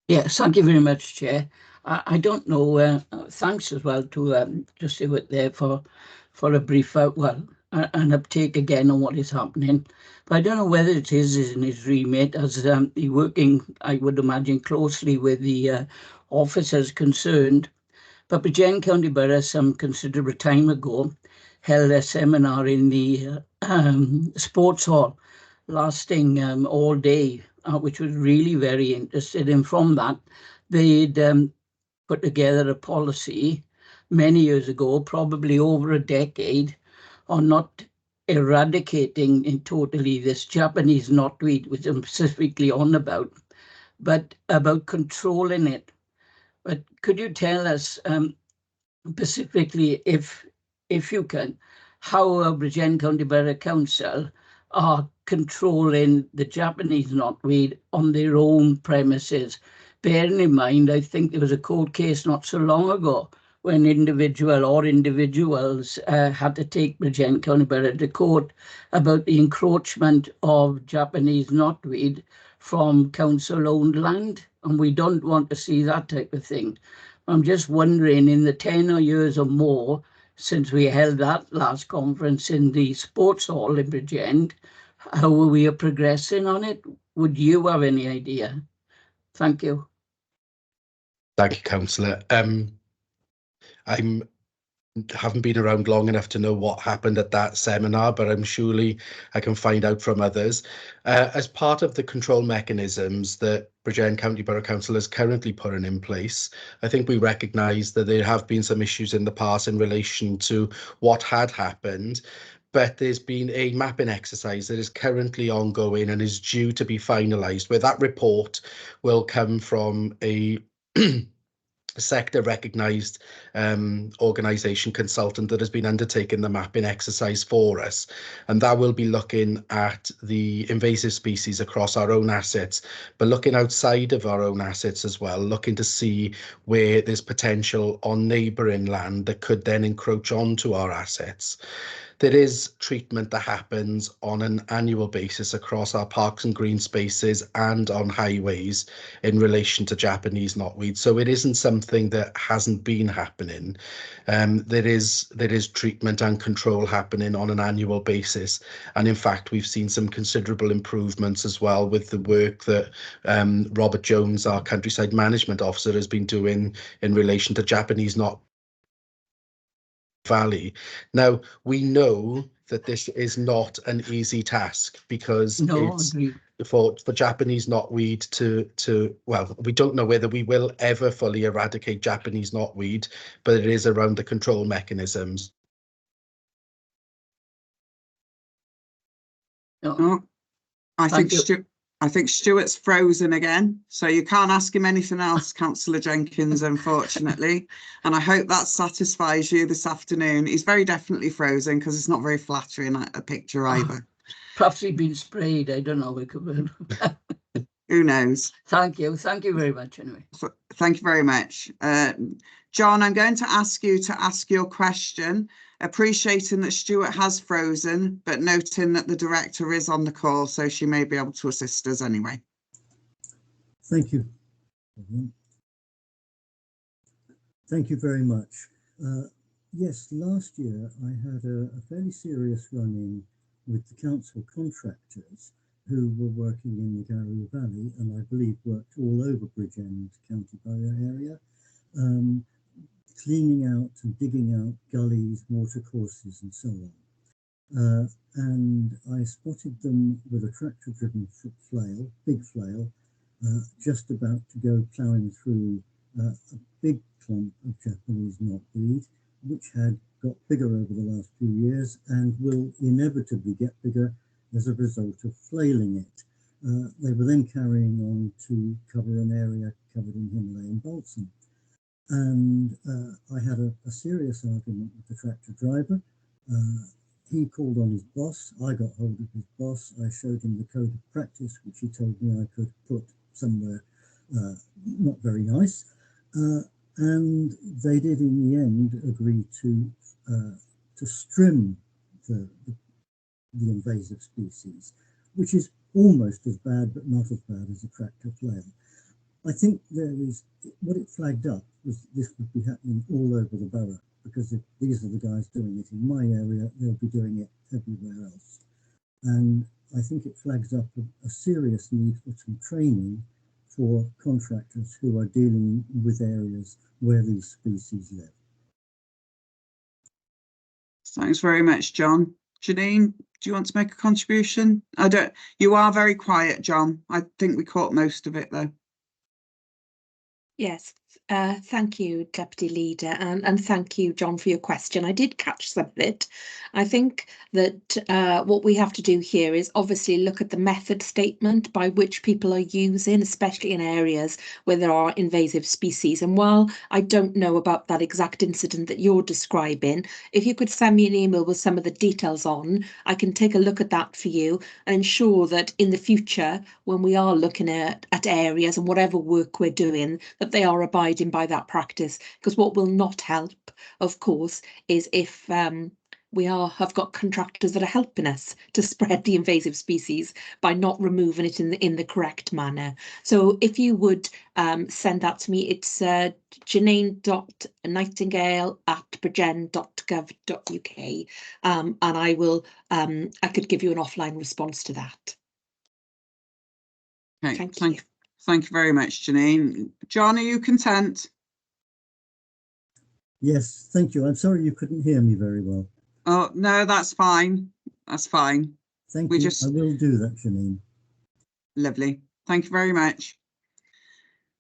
S13: Yes, thank you very much, Chair. I don't know, thanks as well to Stuart there for a brief an uptake again on what is happening. But I don't know whether it is in his remit, as he's working, I would imagine, closely with the officers concerned. But Bridgend County Borough, some considerable time ago, held a seminar in the sports hall, lasting all day, which was really very interesting. And from that, they'd put together a policy many years ago, probably over a decade, on not eradicating in totally this Japanese knotweed, which I'm specifically on about, but about controlling it. But could you tell us specifically, if you can, how Bridgend County Borough Council are controlling the Japanese knotweed on their own premises? Bearing in mind, I think there was a court case not so long ago when individuals had to take Bridgend County Borough to court about the encroachment of Japanese knotweed from council-owned land, and we don't want to see that type of thing. I'm just wondering, in the 10 years or more since we held that last conference in the sports hall in Bridgend, how we are progressing on it? Would you have any idea? Thank you.
S6: Thank you, Councillor. I haven't been around long enough to know what happened at that seminar, but I'm surely I can find out from others. As part of the control mechanisms that Bridgend County Borough Council is currently putting in place, I think we recognise that there have been some issues in the past in relation to what had happened, but there's been a mapping exercise that is currently ongoing and is due to be finalised, where that report will come from a sector recognised organisation consultant that has been undertaking the mapping exercise for us, and that will be looking at the invasive species across our own assets, but looking outside of our own assets as well, looking to see where there's potential on neighbouring land that could then encroach onto our assets. There is treatment that happens on an annual basis across our parks and green spaces and on highways in relation to Japanese knotweed. So it isn't something that hasn't been happening. There is treatment and control happening on an annual basis. And in fact, we've seen some considerable improvements as well with the work that Robert Jones, our countryside management officer, has been doing in relation to Japanese knotweed valley. Now, we know that this is not an easy task because it's for Japanese knotweed to well, we don't know whether we will ever fully eradicate Japanese knotweed, but it is around the control mechanisms.
S1: Oh, I think Stuart's frozen again, so you can't ask him anything else, Councillor Jenkins, unfortunately. And I hope that satisfies you this afternoon. He's very definitely frozen because it's not very flattering a picture either.
S13: Perhaps he's been sprayed. I don't know.
S1: Who knows?
S13: Thank you very much. Anyway,
S1: thank you very much, John. I'm going to ask you to ask your question, appreciating that Stuart has frozen, but noting that the director is on the call, so she may be able to assist us anyway.
S14: Thank you. Thank you very much. Yes, last year I had a fairly serious run-in with the council contractors who were working in the Garoo Valley, and I believe worked all over Bridgend County Borough area, cleaning out and digging out gullies, watercourses and so on. And I spotted them with a tractor-driven flail, big flail, just about to go ploughing through a big clump of Japanese knotweed, which had got bigger over the last few years and will inevitably get bigger as a result of flailing it. They were then carrying on to cover an area covered in Himalayan balsam. And I had a serious argument with the tractor driver. He called on his boss. I got hold of his boss. I showed him the code of practice, which he told me I could put somewhere not very nice. And they did in the end agree to strim the invasive species, which is almost as bad, but not as bad as a tractor flail. I think what it flagged up was this would be happening all over the borough, because if these are the guys doing it in my area, they'll be doing it everywhere else. And I think it flags up a serious need for some training for contractors who are dealing with areas where these species live.
S1: Thanks very much, John. Janine, do you want to make a contribution? You are very quiet, John. I think we caught most of it though.
S15: Yes, thank you, Deputy Leader, and thank you, John, for your question. I did catch some of it. I think that what we have to do here is obviously look at the method statement by which people are using, especially in areas where there are invasive species. And while I don't know about that exact incident that you're describing, if you could send me an email with some of the details on, I can take a look at that for you and ensure that in the future, when we are looking at areas and whatever work we're doing, that they are abiding by that practice. Because what will not help, of course, is if we have got contractors that are helping us to spread the invasive species by not removing it in the correct manner. So if you would send that to me, it's janine.nightingale@bridgend.gov.uk, and I will I could give you an offline response to that.
S1: Okay,
S15: thank you.
S1: Thank you very much, Janine. John, are you content?
S14: Yes, thank you. I'm sorry you couldn't hear me very well.
S1: Oh, no, that's fine. That's fine.
S14: Thank you. I will do that, Janine.
S1: Lovely. Thank you very much.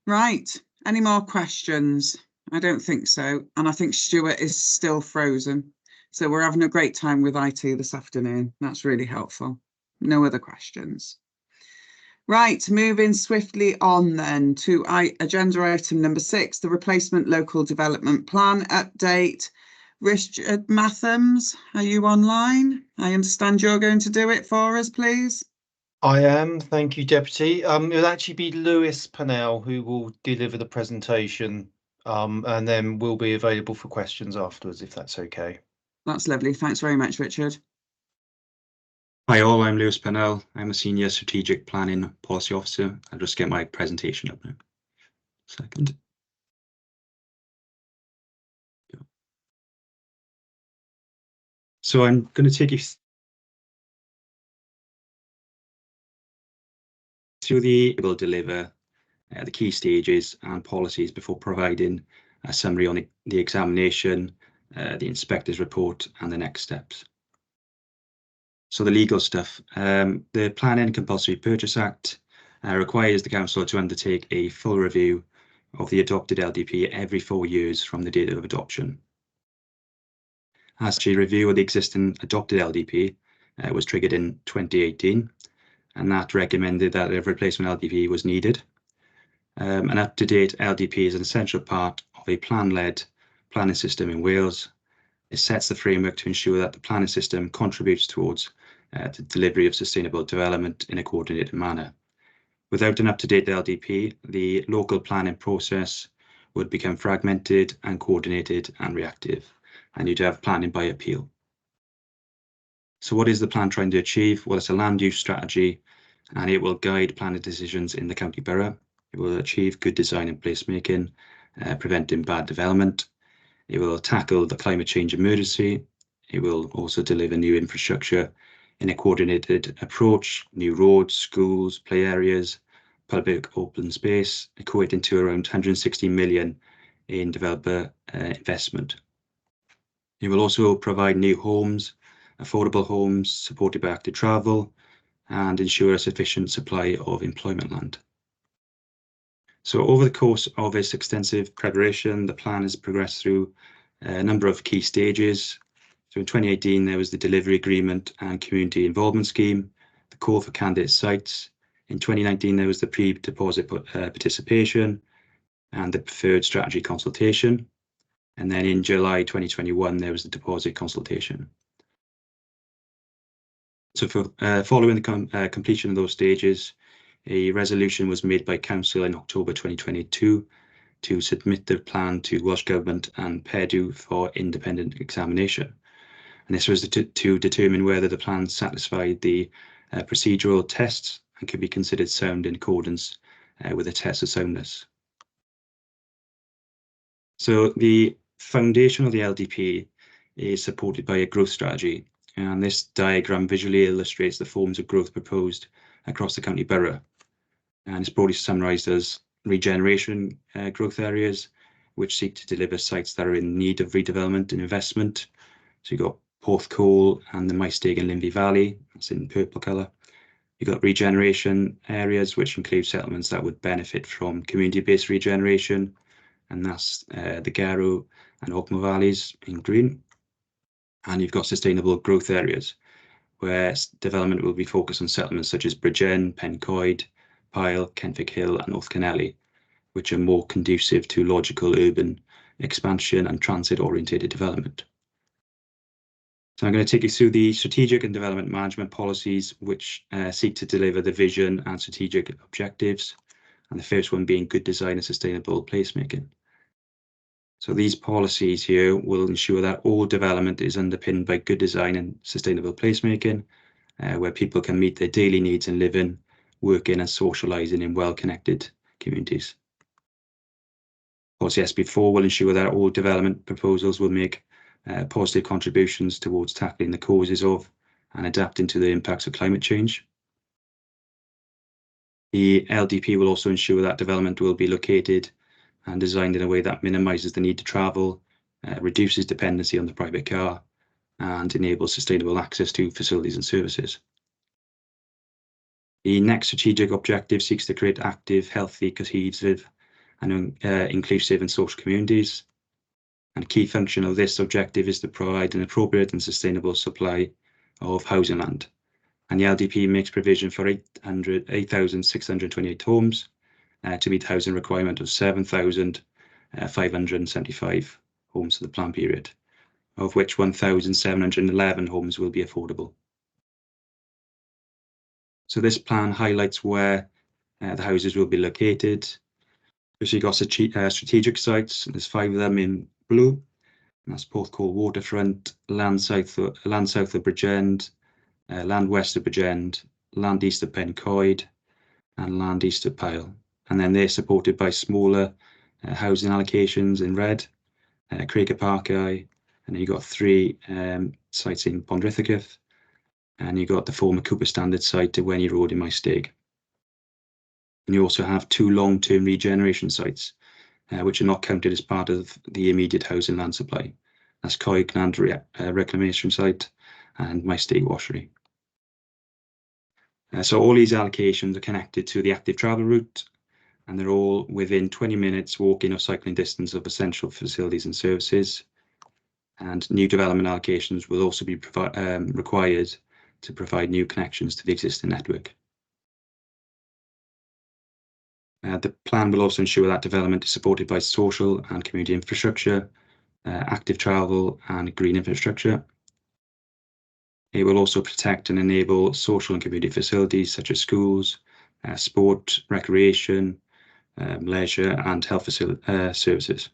S1: Right. Any more questions? I don't think so. And I think Stuart is still frozen. So we're having a great time with IT this afternoon. That's really helpful. No other questions. Right, moving swiftly on then to agenda item number 6, the replacement local development plan update. Richard Mathams, are you online? I understand you're going to do it for us, please.
S16: I am, thank you, Deputy. It'll actually be Lewis Pennell who will deliver the presentation, and then we'll be available for questions afterwards, if that's okay.
S1: That's lovely. Thanks very much, Richard.
S17: Hi all, I'm Lewis Pennell. I'm a Senior Strategic Planning Policy Officer. I'll just get my presentation up now. Second. So I'm going to take you through will deliver the key stages and policies before providing a summary on the examination, the inspector's report and the next steps. So the legal stuff, the Planning and Compulsory Purchase Act requires the council to undertake a full review of the adopted LDP every 4 years from the date of adoption. As a review of the existing adopted LDP was triggered in 2018, and that recommended that a replacement LDP was needed. An up-to-date LDP is an essential part of a plan-led planning system in Wales. It sets the framework to ensure that the planning system contributes towards the delivery of sustainable development in a coordinated manner. Without an up-to-date LDP, the local planning process would become fragmented and coordinated and reactive, and you'd have planning by appeal. So what is the plan trying to achieve? Well, it's a land use strategy, and it will guide planning decisions in the county borough. It will achieve good design and placemaking, preventing bad development. It will tackle the climate change emergency. It will also deliver new infrastructure in a coordinated approach, new roads, schools, play areas, public open space, equating to around 160 million in developer investment. It will also provide new homes, affordable homes supported by active travel, and ensure a sufficient supply of employment land. So over the course of its extensive preparation, the plan has progressed through a number of key stages. So in 2018, there was the delivery agreement and community involvement scheme, the call for candidate sites. In 2019, there was the pre-deposit participation and the preferred strategy consultation. And then in July 2021, there was the deposit consultation. So for following the completion of those stages, a resolution was made by Council in October 2022 to submit the plan to Welsh Government and PEDU for independent examination. And this was to determine whether the plan satisfied the procedural tests and could be considered sound in accordance with the test of soundness. So the foundation of the LDP is supported by a growth strategy, and this diagram visually illustrates the forms of growth proposed across the county borough. And it's broadly summarised as regeneration growth areas, which seek to deliver sites that are in need of redevelopment and investment. So you've got Porthcawl and the Maesteg and Linvey Valley, that's in purple colour. You've got regeneration areas, which include settlements that would benefit from community-based regeneration, and that's the Garrow and Ogmore Valleys in green. And you've got sustainable growth areas, where development will be focused on settlements such as Bridgend, Pencoed, Pyle, Kenfig Hill and North Kennelly, which are more conducive to logical urban expansion and transit-orientated development. So I'm going to take you through the strategic and development management policies, which seek to deliver the vision and strategic objectives, and the first one being good design and sustainable placemaking. So these policies here will ensure that all development is underpinned by good design and sustainable placemaking, where people can meet their daily needs and live in, work in and socialising in well-connected communities. Policy SB4 will ensure that all development proposals will make positive contributions towards tackling the causes of and adapting to the impacts of climate change. The LDP will also ensure that development will be located and designed in a way that minimises the need to travel, reduces dependency on the private car, and enables sustainable access to facilities and services. The next strategic objective seeks to create active, healthy, cohesive, and inclusive and social communities. And a key function of this objective is to provide an appropriate and sustainable supply of housing land. And the LDP makes provision for 8,628 homes to meet the housing requirement of 7,575 homes for the plan period, of which 1,711 homes will be affordable. So this plan highlights where the houses will be located. So you've got strategic sites, there's 5 of them in blue. And that's Porthcawl Waterfront, land south of Bridgend, land west of Bridgend, land east of Pencoed, and land east of Pyle. And then they're supported by smaller housing allocations in red, Craig Park Eye, and then you've got 3 sites in Pondrithicus, and you've got the former Cooper Standard site to Wenny Road in Maesteg. And you also have 2 long-term regeneration sites, which are not counted as part of the immediate housing land supply. That's Coig Land Reclamation Site and Maesteg Washery. So all these allocations are connected to the active travel route, and they're all within 20 minutes walking or cycling distance of essential facilities and services. And new development allocations will also be required to provide new connections to the existing network. The plan will also ensure that development is supported by social and community infrastructure, active travel and green infrastructure. It will also protect and enable social and community facilities such as schools, sport, recreation, leisure and health services,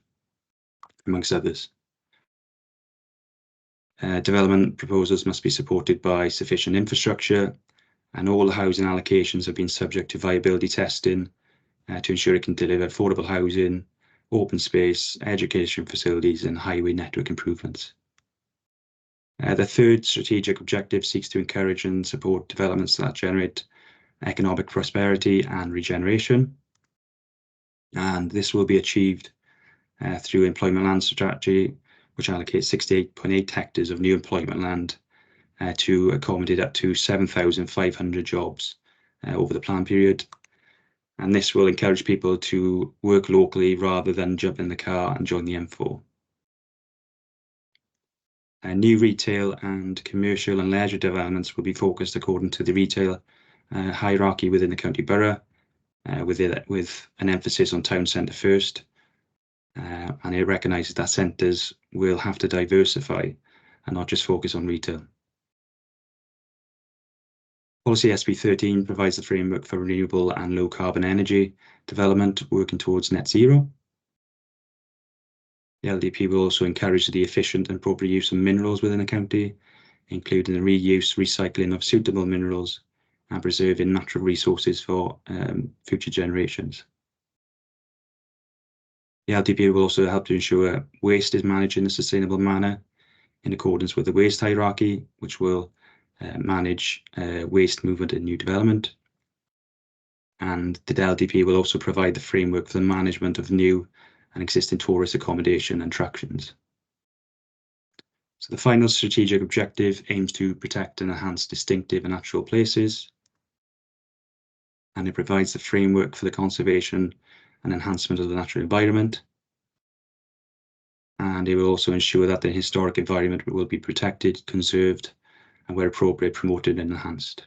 S17: amongst others. Development proposals must be supported by sufficient infrastructure, and all housing allocations have been subject to viability testing to ensure it can deliver affordable housing, open space, education facilities and highway network improvements. The third strategic objective seeks to encourage and support developments that generate economic prosperity and regeneration. And this will be achieved through employment land strategy, which allocates 68.8 hectares of new employment land to accommodate up to 7,500 jobs over the plan period. And this will encourage people to work locally rather than jump in the car and join the M4. New retail and commercial and leisure developments will be focused according to the retail hierarchy within the county borough, with an emphasis on town centre first. And it recognises that centres will have to diversify and not just focus on retail. Policy SB13 provides the framework for renewable and low carbon energy development working towards net zero. The LDP will also encourage the efficient and appropriate use of minerals within the county, including the reuse, recycling of suitable minerals and preserving natural resources for future generations. The LDP will also help to ensure waste is managed in a sustainable manner in accordance with the waste hierarchy, which will manage waste movement in new development. And the LDP will also provide the framework for the management of new and existing tourist accommodation and attractions. So the final strategic objective aims to protect and enhance distinctive and natural places. And it provides the framework for the conservation and enhancement of the natural environment. And it will also ensure that the historic environment will be protected, conserved, and where appropriate, promoted and enhanced.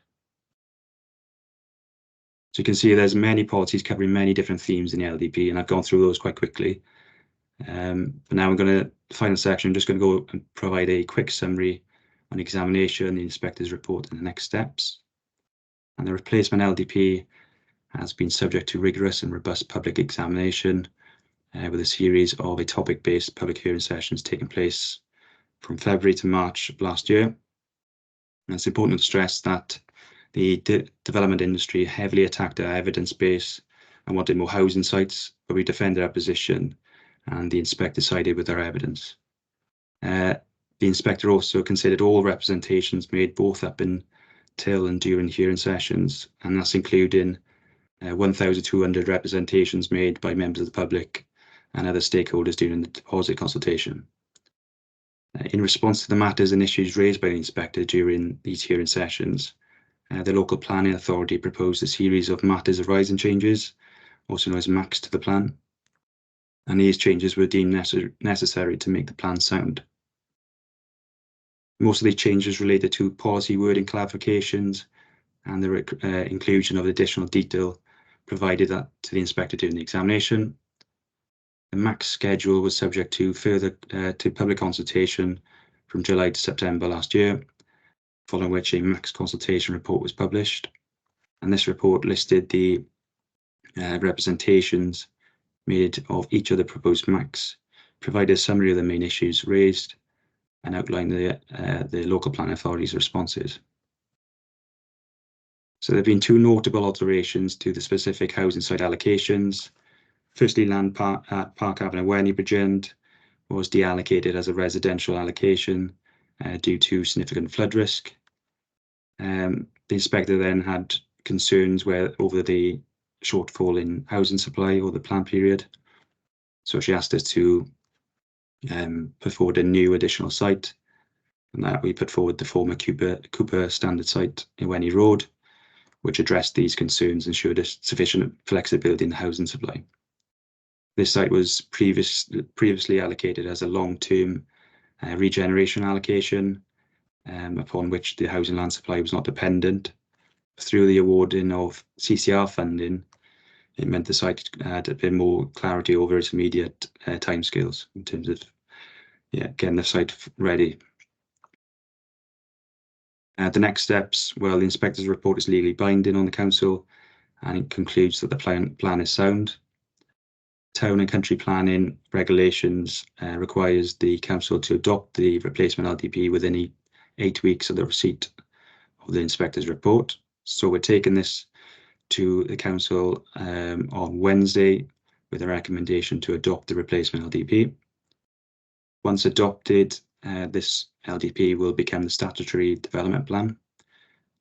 S17: So you can see there's many policies covering many different themes in the LDP, and I've gone through those quite quickly. But now I'm going to, the final section, I'm just going to go and provide a quick summary on examination, the inspector's report and the next steps. And the replacement LDP has been subject to rigorous and robust public examination with a series of topic-based public hearing sessions taking place from February to March of last year. And it's important to stress that the development industry heavily attacked our evidence base and wanted more housing sites, but we defended our position and the inspector sided with our evidence. The inspector also considered all representations made both up until and during hearing sessions, and that's including 1,200 representations made by members of the public and other stakeholders during the deposit consultation. In response to the matters and issues raised by the inspector during these hearing sessions, the local planning authority proposed a series of matters arising changes, also known as MACs, to the plan. And these changes were deemed necessary to make the plan sound. Most of these changes related to policy wording clarifications and the inclusion of additional detail provided that to the inspector during the examination. The MACS schedule was subject to further to public consultation from July to September last year, following which a MACS consultation report was published. And this report listed the representations made of each of the proposed MACS, provided a summary of the main issues raised, and outlined the local planning authority's responses. So there have been two notable alterations to the specific housing site allocations. Firstly, land at Park Avenue, Wenny Bridge End was deallocated as a residential allocation due to significant flood risk. The inspector then had concerns over the shortfall in housing supply over the plan period. So she asked us to put forward a new additional site, and that we put forward the former Cooper standard site in Wenny Road, which addressed these concerns and ensured sufficient flexibility in the housing supply. This site was previously allocated as a long-term regeneration allocation, upon which the housing land supply was not dependent. Through the awarding of CCR funding, it meant the site had a bit more clarity over its immediate timescales in terms of getting the site ready. The next steps, well, the inspector's report is legally binding on the council, and it concludes that the plan is sound. Town and country planning regulations requires the council to adopt the replacement LDP within 8 weeks of the receipt of the inspector's report. So we're taking this to the council on Wednesday with a recommendation to adopt the replacement LDP. Once adopted, this LDP will become the statutory development plan,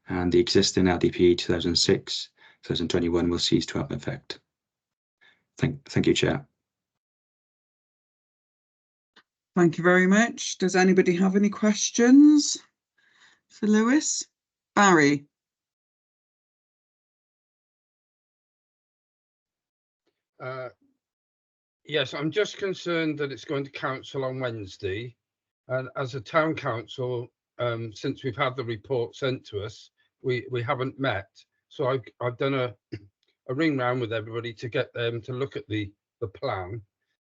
S17: and the existing LDP 2006-2021 will cease to have effect. Thank you, Chair.
S1: Thank you very much. Does anybody have any questions for Lewis? Barry?
S4: Yes, I'm just concerned that it's going to council on Wednesday. And as a town council, since we've had the report sent to us, we haven't met. So I've done a ring round with everybody to get them to look at the plan.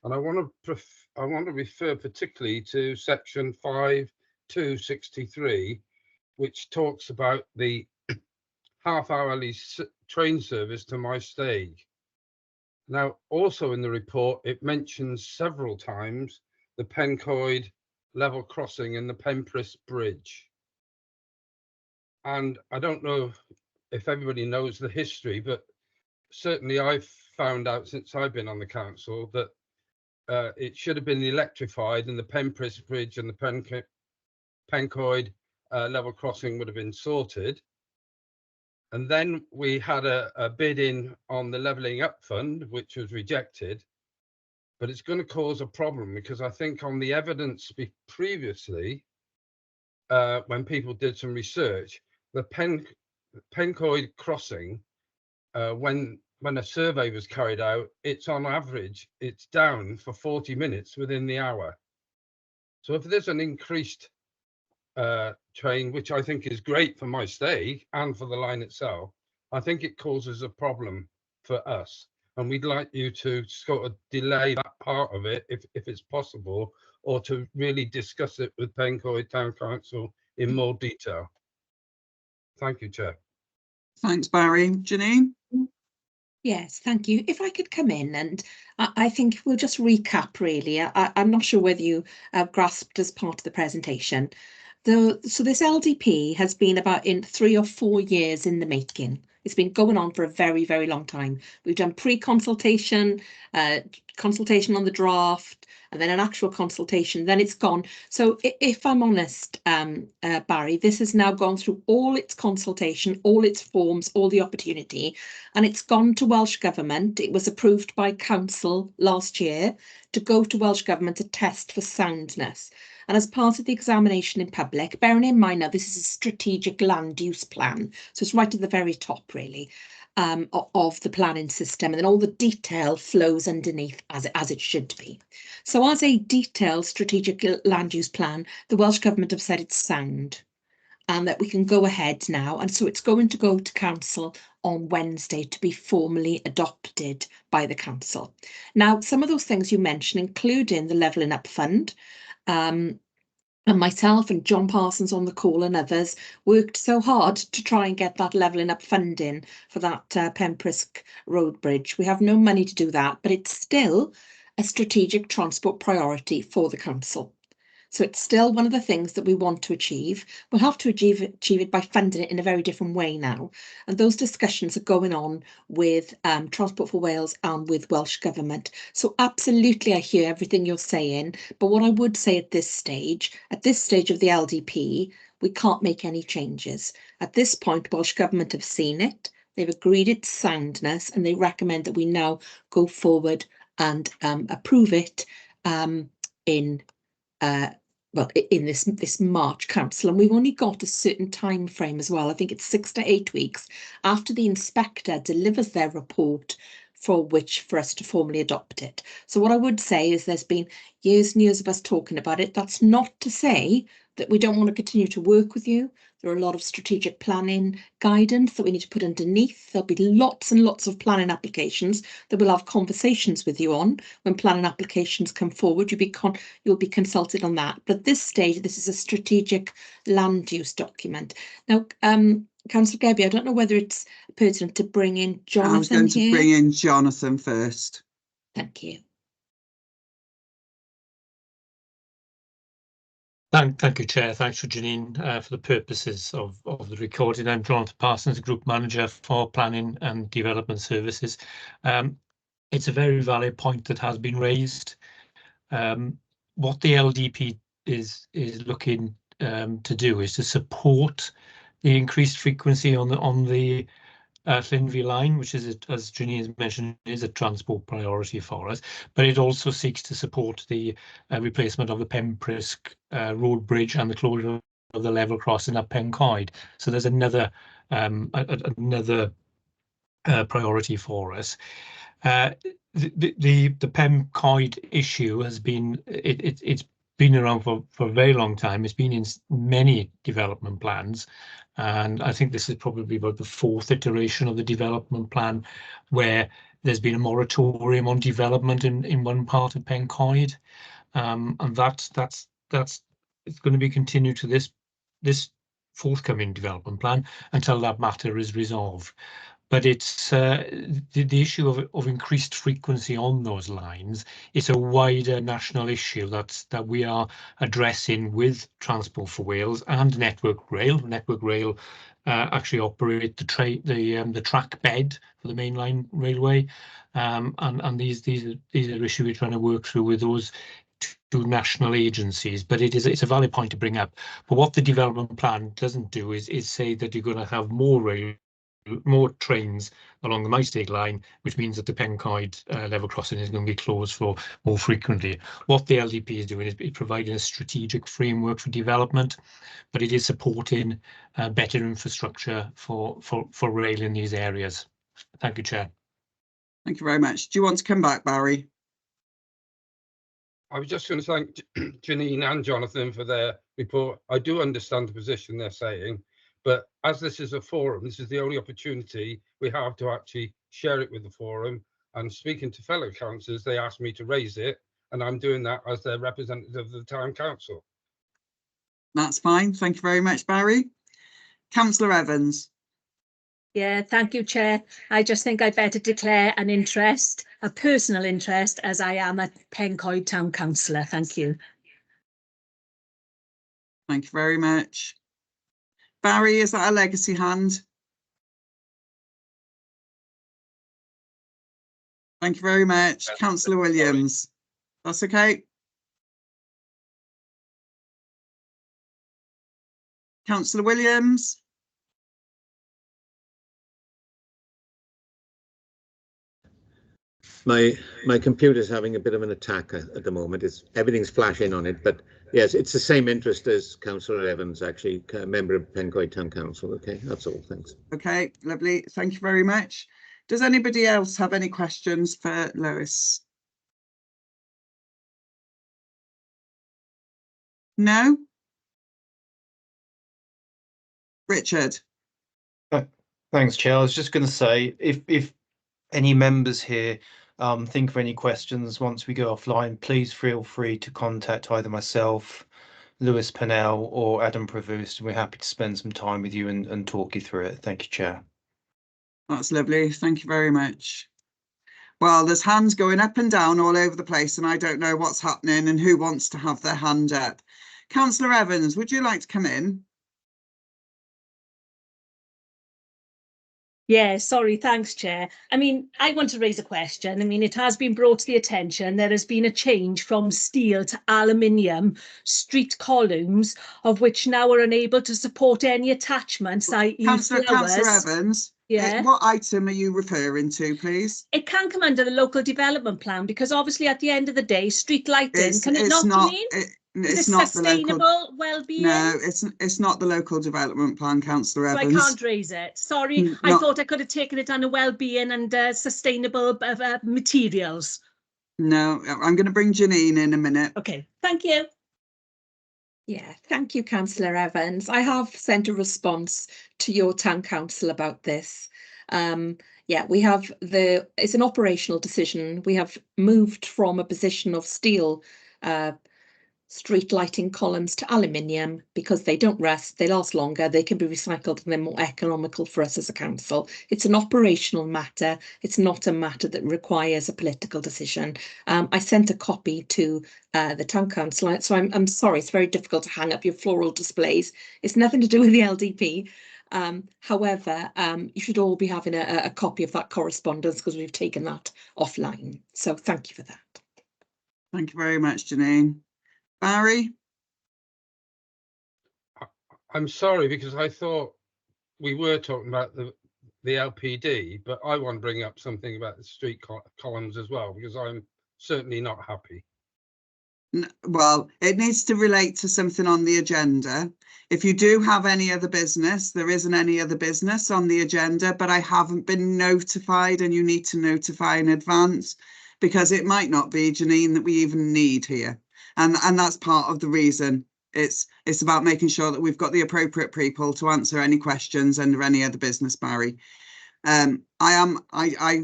S4: And I want to refer particularly to section 5.263, which talks about the half-hourly train service to my stage. Now, also in the report, it mentions several times the Pencoed level crossing and the Penpris Bridge. And I don't know if everybody knows the history, but certainly I've found out since I've been on the council that it should have been electrified, and the Penpris Bridge and the Pencoed level crossing would have been sorted. And then we had a bid in on the Levelling Up Fund, which was rejected. But it's going to cause a problem, because I think on the evidence previously, when people did some research, the Pencoed crossing, when a survey was carried out, it's on average, it's down for 40 minutes within the hour. So if there's an increased train, which I think is great for my stay and for the line itself, I think it causes a problem for us. And we'd like you to sort of delay that part of it if it's possible, or to really discuss it with Pencoed Town Council in more detail. Thank you, Chair.
S1: Thanks, Barry. Janine?
S15: Yes, thank you. If I could come in, and I think we'll just recap really. I'm not sure whether you grasped as part of the presentation. So this LDP has been about in 3 or 4 years in the making. It's been going on for a very, very long time. We've done pre-consultation, consultation on the draft, and then an actual consultation, then it's gone. So if I'm honest, Barry, this has now gone through all its consultation, all its forms, all the opportunity, and it's gone to Welsh Government. It was approved by Council last year to go to Welsh Government to test for soundness. And as part of the examination in public, bearing in mind now this is a strategic land use plan, so it's right at the very top really of the planning system, and then all the detail flows underneath as it should be. So as a detailed strategic land use plan, the Welsh Government have said it's sound. and that we can go ahead now. And so it's going to go to council on Wednesday to be formally adopted by the council. Now, some of those things you mentioned, including the Levelling Up Fund, and myself and John Parsons on the call and others worked so hard to try and get that Levelling Up funding for that Penprisk Road Bridge. We have no money to do that, but it's still a strategic transport priority for the council. So it's still one of the things that we want to achieve. We'll have to achieve it by funding it in a very different way now. And those discussions are going on with Transport for Wales and with Welsh Government. So absolutely, I hear everything you're saying. But what I would say at this stage of the LDP, we can't make any changes. At this point, Welsh Government have seen it. They've agreed its soundness, and they recommend that we now go forward and approve it in this March council. And we've only got a certain time frame as well. I think it's 6 to 8 weeks after the inspector delivers their report for us to formally adopt it. So what I would say is there's been years and years of us talking about it. That's not to say that we don't want to continue to work with you. There are a lot of strategic planning guidance that we need to put underneath. There'll be lots and lots of planning applications that we'll have conversations with you on. When planning applications come forward, you'll be consulted on that. But at this stage, this is a strategic land use document. Now, Councillor Gebbie, I don't know whether it's pertinent to bring in Jonathan.
S1: I was going to bring in Jonathan first.
S15: Thank you.
S18: Thank you, Chair. Thanks for Janine for the purposes of the recording. I'm Jonathan Parsons, Group Manager for Planning and Development Services. It's a very valid point that has been raised. What the LDP is looking to do is to support the increased frequency on the Llinvi line, which is, as Janine has mentioned, is a transport priority for us, but it also seeks to support the replacement of the Penprisk Road Bridge and the closure of the level crossing at Pencoed. So there's another priority for us. The Pencoed issue has been it's been around for a very long time. It's been in many development plans. And I think this is probably about the 4th iteration of the development plan where there's been a moratorium on development in one part of Pencoed. And that's it's going to be continued to this forthcoming development plan until that matter is resolved. But it's the issue of increased frequency on those lines. It's a wider national issue that we are addressing with Transport for Wales and Network Rail. Network Rail actually operate the track bed for the mainline railway, and these are issues we're trying to work through with those two national agencies. But it's a valid point to bring up. But what the development plan doesn't do is say that you're going to have more trains along the MyState line, which means that the Pencoed level crossing is going to be closed for more frequently. What the LDP is doing is providing a strategic framework for development, but it is supporting better infrastructure for rail in these areas. Thank you, Chair.
S1: Thank you very much. Do you want to come back, Barry?
S4: I was just going to thank Janine and Jonathan for their report. I do understand the position they're saying, but as this is a forum, this is the only opportunity we have to actually share it with the forum. And speaking to fellow councillors, they asked me to raise it, and I'm doing that as their representative of the town council.
S1: That's fine. Thank you very much, Barry. Councillor Evans.
S19: Yeah, thank you, Chair. I just think I better declare an interest, a personal interest, as I am a Pencoed Town Councillor. Thank you.
S1: Thank you very much. Barry, is that a legacy hand? Thank you very much. Councillor Williams. That's okay. Councillor Williams.
S20: My computer's having a bit of an attack at the moment. Everything's flashing on it, but yes, it's the same interest as Councillor Evans, actually, a member of Pencoed Town Council. Okay, that's all. Thanks.
S1: Okay, lovely. Thank you very much. Does anybody else have any questions for Lewis? No? Richard.
S16: Thanks, Chair. I was just going to say, if any members here think of any questions once we go offline, please feel free to contact either myself, Lewis Pennell, or Adam Prevost. We're happy to spend some time with you and talk you through it. Thank you, Chair.
S1: That's lovely. Thank you very much. Well, there's hands going up and down all over the place, and I don't know what's happening and who wants to have their hand up. Councillor Evans, would you like to come in?
S19: Yeah, sorry, thanks, Chair. I mean, I want to raise a question. I mean, it has been brought to the attention, there has been a change from steel to aluminium street columns, of which now are unable to support any attachments, i.e.
S1: Councillor Evans,
S19: Yeah.
S1: what item are you referring to, please?
S19: It can come under the local development plan because obviously at the end of the day, street lighting, can it not, Janine? Is
S1: It's
S19: it
S1: not
S19: sustainable
S1: the local.
S19: well-being?
S1: No, it's not the local development plan, Councillor
S19: So
S1: Evans.
S19: I can't raise it. Sorry, I
S1: Not-
S19: thought I could have taken it under well-being and sustainable materials.
S1: No, I'm going to bring Janine in a minute.
S19: Okay, thank you.
S15: Yeah, thank you, Councillor Evans. I have sent a response to your town council about this. Yeah, it's an operational decision. We have moved from a position of steel street lighting columns to aluminium because they don't rust, they last longer, they can be recycled, and they're more economical for us as a council. It's an operational matter. It's not a matter that requires a political decision. I sent a copy to the town council, so I'm sorry, it's very difficult to hang up your floral displays. It's nothing to do with the LDP. However, you should all be having a copy of that correspondence because we've taken that offline. So thank you for that.
S1: Thank you very much, Janine. Barry?
S4: I'm sorry, because I thought we were talking about the LPD, but I want to bring up something about the street columns as well, because I'm certainly not happy.
S1: Well, it needs to relate to something on the agenda. If you do have any other business, there isn't any other business on the agenda, but I haven't been notified, and you need to notify in advance, because it might not be, Janine, that we even need here. And that's part of the reason. It's about making sure that we've got the appropriate people to answer any questions under any other business, Barry. I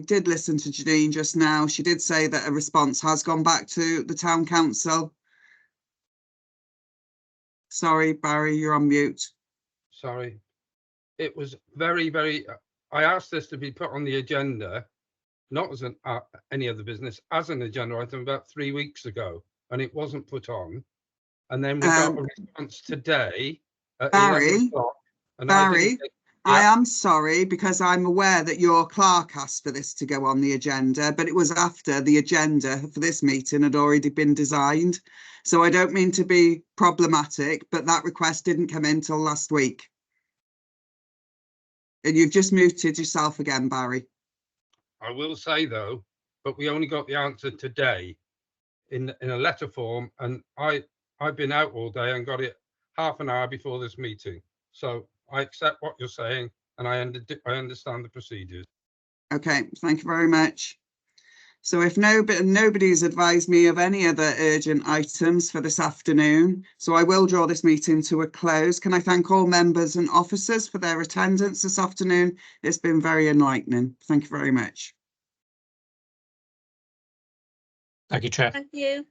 S1: did listen to Janine just now. She did say that a response has gone back to the town council. Sorry, Barry, you're on mute.
S4: Sorry. It was very, I asked this to be put on the agenda, not as any other business, as an agenda item about 3 weeks ago. And it wasn't put on, and then we got a response today at
S1: Barry,
S4: 11 o'clock. And
S1: Barry, I am sorry, because I'm aware that your clerk asked for this to go on the agenda, but it was after the agenda for this meeting had already been designed. So I don't mean to be problematic, but that request didn't come in till last week. And you've just muted yourself again, Barry.
S4: I will say though, but we only got the answer today in a letter form, and I've been out all day and got it half an hour before this meeting. So I accept what you're saying, and I understand the procedures.
S1: Okay, thank you very much. So if nobody's advised me of any other urgent items for this afternoon, so I will draw this meeting to a close. Can I thank all members and officers for their attendance this afternoon? It's been very enlightening. Thank you very much.
S18: Thank you, Chair.
S19: Thank you.